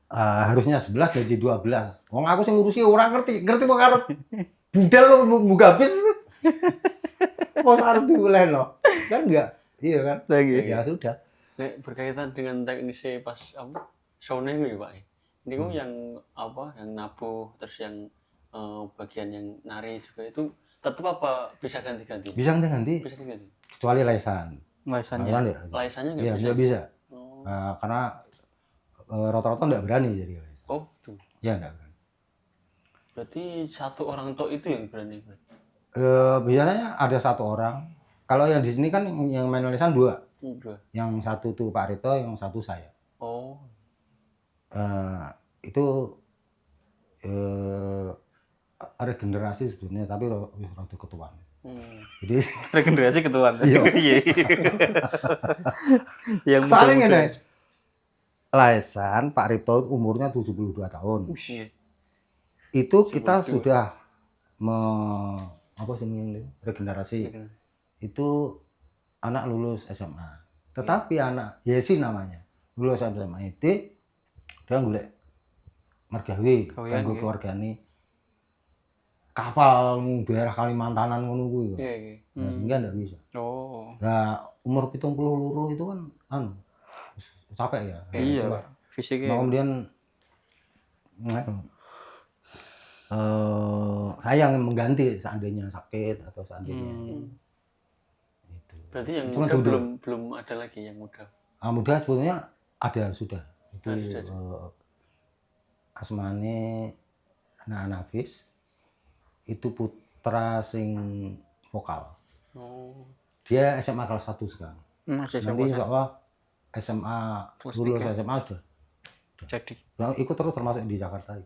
harusnya 11 jadi 12. Wong aku sing ngurusi ora ngerti kok karo budal lo muga habis. Mau harus diulen loh. Kan enggak. Iya kan? Lagi. Ya sudah. Nek berkaitan dengan teknisi pas apa? Shownya ini, Pak. Ini ku yang apa? Yang nabuh terus yang bagian yang nari juga itu tetap apa bisa ganti-ganti? Bisa ganti Bisa ganti. kecuali Laisan. Laisan Laisan ya. ya. Laisannya nggak Iya, bisa. nggak bisa. Oh, Karena rata-rata nggak berani jadi Laisan. oh tuh. Ya nggak berani. Berarti satu orang tok itu yang berani. Biasanya ada satu orang. Kalau yang di sini kan yang main Laisan 2. Bro. Yang satu tuh Pak Rito, yang satu saya. Oh, Itu regenerasi sebetulnya, tapi rada ketuaan. Jadi Regenerasi ketuaan. Iya. Iya. Yang saling muda-muda. ini. Laisan Pak Rito umurnya 72 tahun. iya. Itu kita sudah apa sih ini regenerasi. Itu anak lulus SMA. Tetapi anak Yesi namanya lulus SMA itu dia golek mergawe kanggo keluargane kapal daerah Kalimantanan ngono kuwi. Iya, iya. Nah, sehingga ndak bisa. Oh. Nah, umur 72 itu kan capek ya. Iya, Pak. Fisiknya. Nah, kemudian saya yang mengganti seandainya sakit atau seandainya itu. Berarti yang Cuma muda duduk. belum ada lagi yang muda. Muda sebetulnya ada sudah itu Sudah. asmane anak Nafis itu putra sing vokal. Oh. Dia SMA kelas 1 sekarang. Masih Nanti insya Allah SMA Kelas lulus 3. SMA sudah. Jadi. Nah, ikut terus termasuk di Jakarta.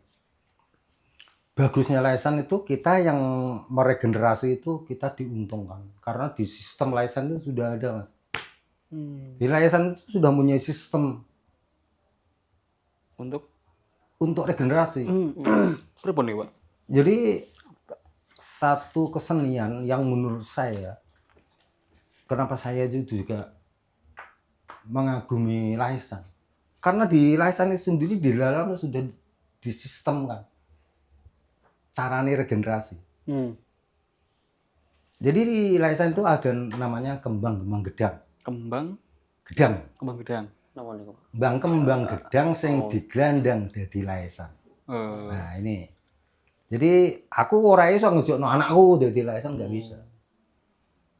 Bagusnya Laisan itu kita yang meregenerasi itu kita diuntungkan karena di sistem Laisan itu sudah ada mas. Di Laisan itu sudah punya sistem Untuk regenerasi. berapa nih Pak? Jadi satu kesenian yang menurut saya kenapa saya itu juga mengagumi Laisan karena di Laisan itu sendiri di dalam sudah disistemkan caranya regenerasi. Jadi di Laisan itu ada namanya kembang gedang. Kembang Gedang. gedang. Napa niku? Kembang gedang sing digelandang dadi Laisan. Oh. Nah, ini. Jadi aku ora iso ngejokno anakku dadi Laisan enggak bisa.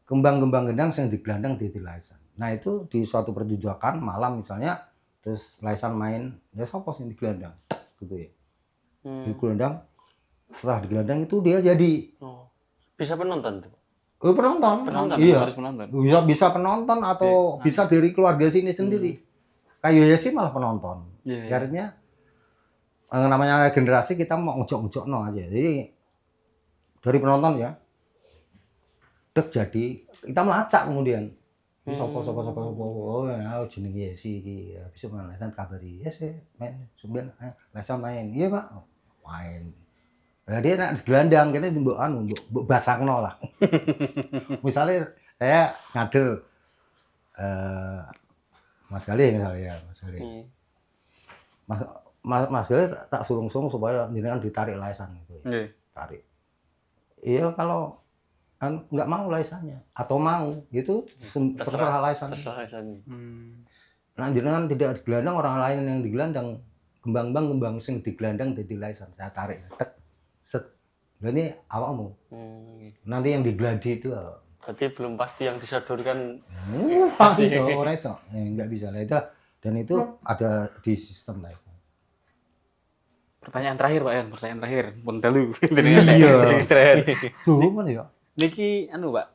Kembang gedang sing digelandang dadi Laisan. Nah, itu di suatu pertunjukan malam misalnya terus Laisan main, ya sapa sing digelandang? Gitu ya. Digelandang. Setelah digelandang itu dia jadi Oh. Bisa penonton tuh. penonton. Penonton, Iya. harus penonton. Bisa penonton atau bisa dari keluarga sini sendiri. Kayak sih malah penonton. Iya, Ya, artinya namanya generasi kita mau ngejok-ngejokno aja. Jadi dari penonton ya. Dek jadi kita melacak kemudian. Ini sopo. Oh, ya jenenge Yesi iki. Ya besok main lesan kabari. Ya sih main. Sampeyan lesan main. Iya, Pak. Main. Nah, dia nak gelandang kene mbok basangno lah. Misalnya saya ngadel Mas Gali misalnya ya, Mas Gali. Mas Gali tak surung-surung supaya jenengan ditarik Laisan gitu. Nggih. Tarik. Iya kalau nggak mau Laisannya atau mau gitu terserah Laisan. Terserah Laisan. Nah jenengan tidak digelandang orang lain yang digelandang kembang sing digelandang dadi Laisan. Saya tarik. Tek. Set. Berarti awakmu. Nanti yang digladi itu Berarti belum pasti yang disodorkan. pasti itu ora iso. Enggak bisa lah itu. Dan itu ada di sistem Laisan. Pertanyaan terakhir Pak Yan, pertanyaan terakhir. Pun dalu. Iya. Istirahat. Tuh kan ya. Niki anu Pak,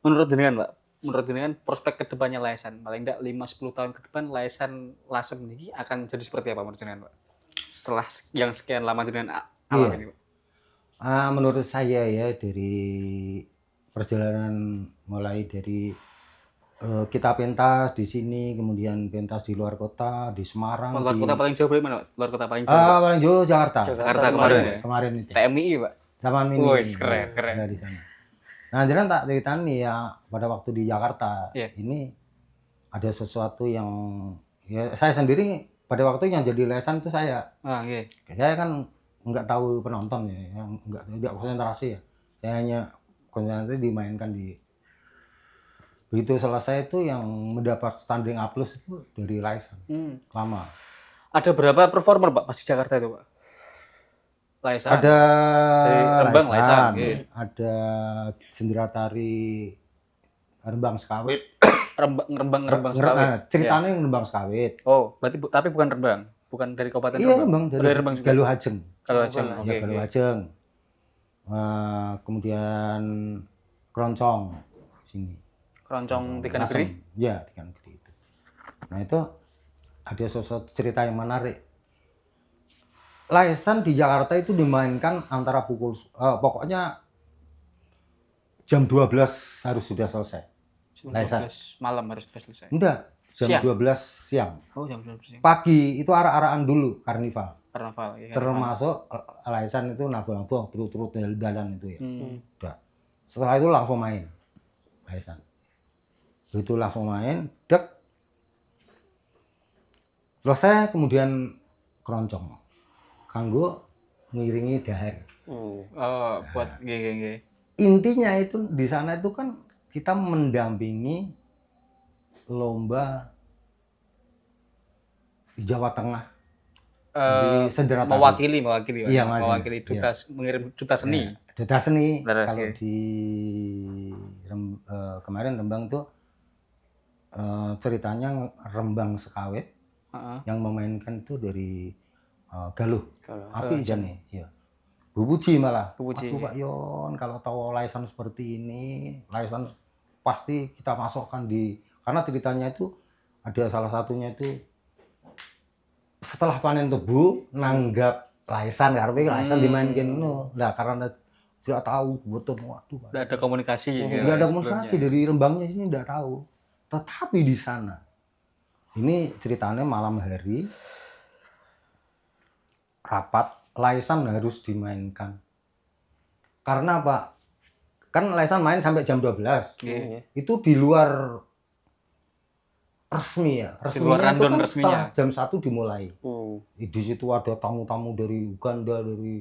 menurut jenengan prospek kedepannya Laisan paling enggak 5-10 tahun ke depan Laisan Lasem niki akan jadi seperti apa menurut jenengan Pak? Setelah yang sekian lama jenengan alami ini Pak. Menurut saya ya dari perjalanan mulai dari kita pentas di sini, kemudian pentas di luar kota, di Semarang, Luar kota paling jauh dari mana Pak? Luar kota paling jauh. paling jauh Jakarta. Jakarta kemarin ya. Kemarin itu. TMI Pak. Zaman ini. Wih, keren. Dari sana. Nah, jangan tak ceritain nih ya pada waktu di Jakarta ini ada sesuatu yang ya saya sendiri pada waktu yang jadi Laisan itu saya. Iya. Saya kan nggak tahu penonton ya, yang tidak konsentrasi ya. Saya hanya konsentrasi dimainkan di. Begitu selesai itu yang mendapat standing A+ itu dari Laisan. Lama. Ada berapa performer Pak pas di Jakarta itu Pak? Laisan. Ada Rembang Laisan, ada Sendratari Rembang Sekawit. Rembang Sekawit. Ceritanya yang Rembang Sekawit. Oh, berarti tapi bukan Rembang. Bukan dari Kabupaten Iya, Rembang. Rembang Dari Rembang juga. Galuh Hajeng. Kalau Aceh. Ya, Galuh Hajeng. Kemudian Keroncong sini. Keroncong Tiga Lasem. Negeri. Ya, Tiga Negeri itu. Nah, itu ada sesuatu cerita yang menarik. Laisan di Jakarta itu dimainkan antara pokoknya jam 12 harus sudah selesai. Laisan. 12 malam harus selesai. Enggak, jam Siang. 12 siang. Oh, jam 12 siang. Pagi itu arah-arahan dulu karnival. Karnaval ya. Termasuk Laisan itu nabo-nabo turut-turut dalan itu ya. Udah. Setelah itu langsung main Laisan. Begitu langsung main, dek. Selesai kemudian keroncong. Kanggo ngiringi dahar. Oh, buat nggih. Intinya itu di sana itu kan kita mendampingi lomba di Jawa Tengah Jadi sederhana tari. mewakili Iya, mewakili duta mengirim duta seni. Duta seni. Terus, Kalau iya. di kemarin Rembang tuh ceritanya Rembang Sekawet Heeh. yang memainkan itu dari Galuh. Galuh. Api jane, ya. Bu Puji malah. Bu Puji. Aduh Pak Yon, kalau tahu Laisan seperti ini, Laisan pasti kita masukkan karena ceritanya itu ada salah satunya itu setelah panen tebu nanggap Laisan karena Laisan dimainkan no. Nah karena tidak tahu betul waduh. Nggak ada komunikasi. Enggak ada komunikasi dari Rembangnya sini enggak tahu. Tetapi di sana ini ceritanya malam hari rapat Laisan harus dimainkan. Karena apa? Kan Laisan main sampai jam 12. Iya. Itu di luar resmi ya. luar Resminya itu random kan resminya. setelah jam 1 dimulai. Hmm. Di situ ada tamu-tamu dari Uganda, dari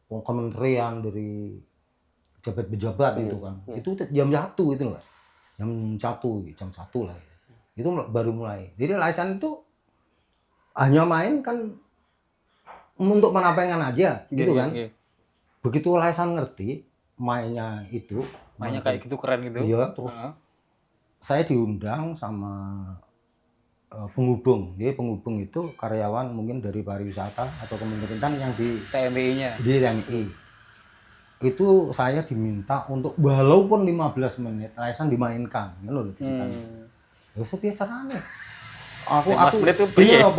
kementerian, dari pejabat-pejabat itu kan. Itu jam 1 itu loh. Jam 1 lah. Itu baru mulai. Jadi Laisan itu hanya main kan untuk menampilkan aja gitu kan. Iya. Begitu Laisan ngerti mainnya itu, Mainnya kayak gitu keren gitu. iya, terus Heeh. saya diundang sama penghubung. Jadi penghubung itu karyawan mungkin dari pariwisata atau pemerintahan yang di TMI-nya. TMI. Itu saya diminta untuk walaupun 15 menit Laisan dimainkan, ngono lho ceritanya. Ya piye carane? Aku 15 menit itu piye? iya,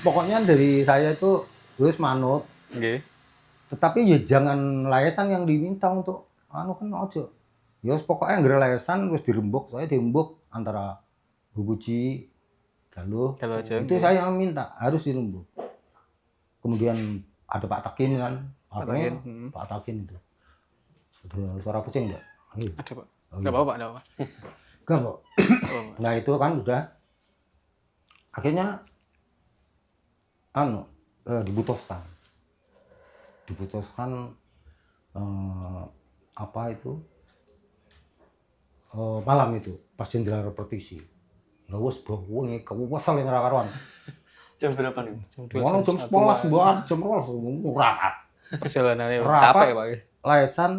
pokoknya dari saya itu terus manut. Nggih. Tetapi ya jangan Laisan yang diminta untuk anu kan ojo. Ya pokoknya anggere Laisan wis dirembuk, saya dirembuk antara Bu Puji, Galuh. Galuh aja, Itu saya yang minta harus dirembuk. Kemudian ada Pak Takin kan. Takin, Pak Takin itu. Ada suara kucing enggak? Iya. Ada, Pak. Oh, Enggak iya. apa-apa, enggak apa-apa. Enggak kok. Oh, Nah itu kan udah akhirnya diputuskan apa itu malam itu pas jenderal repetisi lha wis wengi kewesel ora karuan Jam berapa nih? jam 11 buat jam 12 murah Perjalanannya Rapat. capek, Pak. Laisan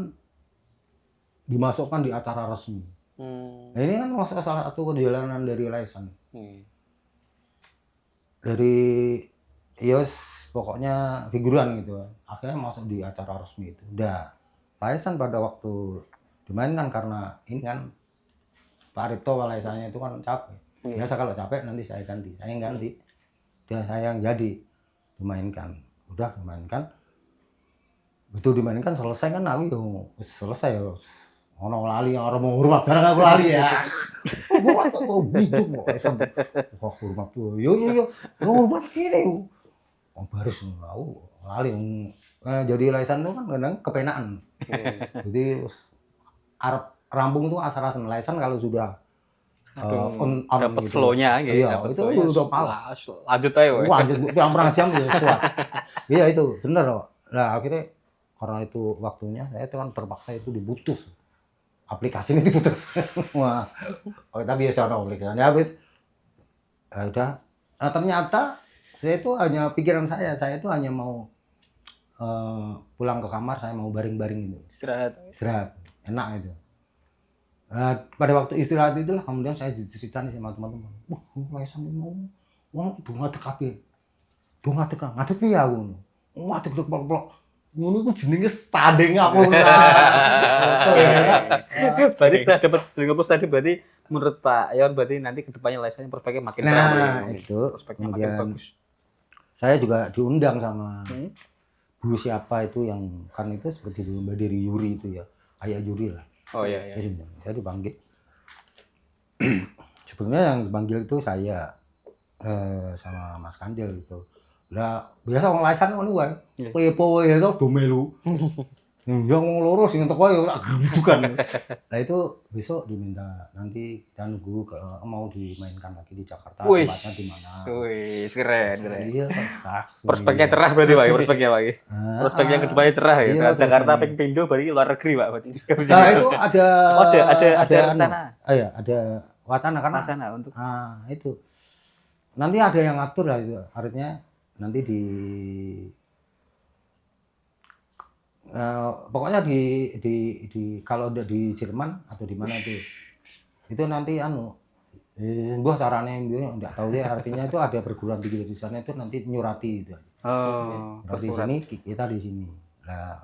dimasukkan di acara resmi. Hmm. Nah ini kan salah satu perjalanan dari Laisan. Hmm. Dari Yos pokoknya figuran gitu. Akhirnya masuk di acara resmi itu. Udah Laisan pada waktu dimainkan karena ini kan Pak Ripto Laisannya itu kan capek. Biasa kalau capek nanti saya ganti. Saya yang ganti. Dia saya yang jadi dimainkan. Udah dimainkan. Betul dimainkan selesai kan aku yo selesai ya. Ono lali yang orang mau hormat barang aku lali ya. Gua kok bijuk kok Laisan. Kok hormat tuh. Yo hormat kene. Oh baris aku lali jadi Laisan tuh kan kadang kepenaan. Jadi arep rampung tuh asal-asalan Laisan kalau sudah Dapat gitu. flow-nya gitu. Iya, Dapat itu flow-nya. udah malas. Lanjut aja, Pak. Wah, anjir, pirang-pirang jam ya kuat. Iya itu, bener kok. Nah, akhirnya karena itu waktunya, saya itu kan terpaksa itu diputus. Aplikasi ini diputus. Wah, tapi ya sono aplikasi. Ya, habis. Ya udah. Nah, ternyata saya itu hanya pikiran saya itu hanya mau pulang ke kamar, saya mau baring-baring itu. Istirahat. Enak itu. Nah, pada waktu istirahat itulah kemudian saya diceritain sama teman-teman. Wah, Laisan mau wong kudu ngadeg kabeh. Do ngadeg ngadeg piye aku. Ngadeg blok-blok. Ngono ku jenenge standing aku. Berarti setelah dapat string opus tadi berarti menurut Pak Yon berarti nanti kedepannya Laisan prospeknya makin cerah. Nah, Pak. itu Prospeknya makin kemudian bagus. saya juga diundang sama Bu siapa itu yang kan itu seperti Mbak Diri Yuri itu ya. Ayah Yuri lah. Oh iya iya. Jadi saya dipanggil. Sebetulnya yang dipanggil itu saya sama Mas Kandil gitu. Lah biasa wong Laisan ngono wae. Pepo ya to do melu. Ya wong loro sing teko ya tak gerudukan. Nah itu besok diminta nanti kita nunggu mau dimainkan lagi di Jakarta Wih, tempatnya di mana. wih, keren. Iya, saksi. Prospeknya cerah berarti Pak, prospeknya Pak. Prospek yang kedepannya cerah ya. Iya, Jakarta prospeknya. pengen pindah berarti luar negeri Pak. Berarti. Nah itu ada Oh, ada rencana. Iya, ada wacana karena Sana untuk itu nanti ada yang ngatur lah itu artinya nanti pokoknya di kalau udah di Jerman atau di mana itu nanti buah caranya enggak tahu dia, artinya itu ada perguruan tinggi di sana itu nanti nyurati itu. Di sini kita di sini. Nah,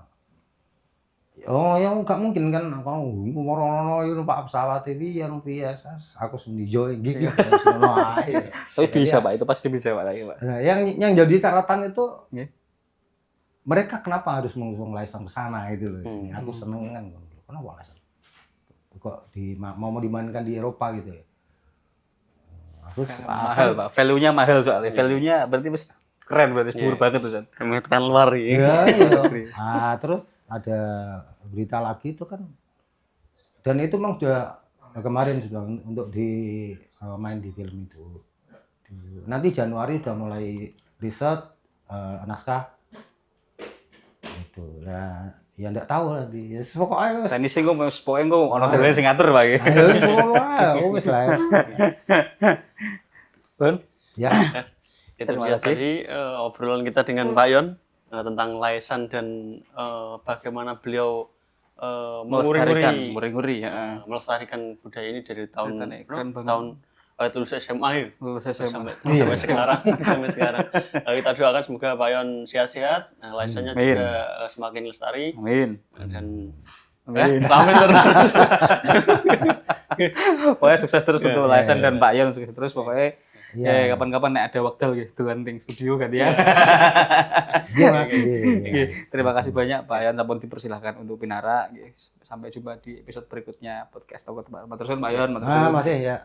yang nggak mungkin kan kalau ngomong itu Pak pesawat ini yang biasa aku sendiri join gitu. Tapi bisa Pak, itu pasti bisa Pak. Nah, yang jadi catatan itu Yeah. mereka kenapa harus mengusung Laisang ke sana itu loh. Aku seneng kan, kenapa Laisang kok mau dimainkan di Eropa gitu ya. Terus Mahal Pak, value-nya mahal soalnya. Value-nya berarti keren, berarti sepur banget tuh. Remehkan luar ya. Iya. Nah, terus ada berita lagi itu kan, dan itu memang sudah kemarin sudah untuk main di film itu. Nanti Januari sudah mulai riset naskah itu. Nah, ya enggak tahu nanti. Ya pokoknya wis. Teknis sing pokoknya ono dhewe sing ngatur Pak. Ayo wis lah. Bon. Ya. Itu Terima dia kasih. tadi obrolan kita dengan Pak Yon tentang Laesan dan bagaimana beliau Nguri-nguri ya. melestarikan budaya ini dari tahun Ceritanya keren banget. tahun lulus SMA ya. Lulus SMA. Sampai sekarang sampai sekarang. Kita doakan semoga Pak Yon sehat-sehat, Laesannya Amin. juga semakin lestari Amin. dan Amin. amin terus. Pokoknya sukses terus untuk Laesan dan Pak Yon, sukses terus pokoknya. Iya. Kapan-kapan nek ada waktu gitu dolan ting studio gantian. Iya Mas. Nggih, terima kasih banyak Pak Yon, sampun dipersilahkan untuk Pinara. Nggih, sampai jumpa di episode berikutnya podcast Toko Tebak. Matur suwun Pak Yon, matur suwun. Masih ya.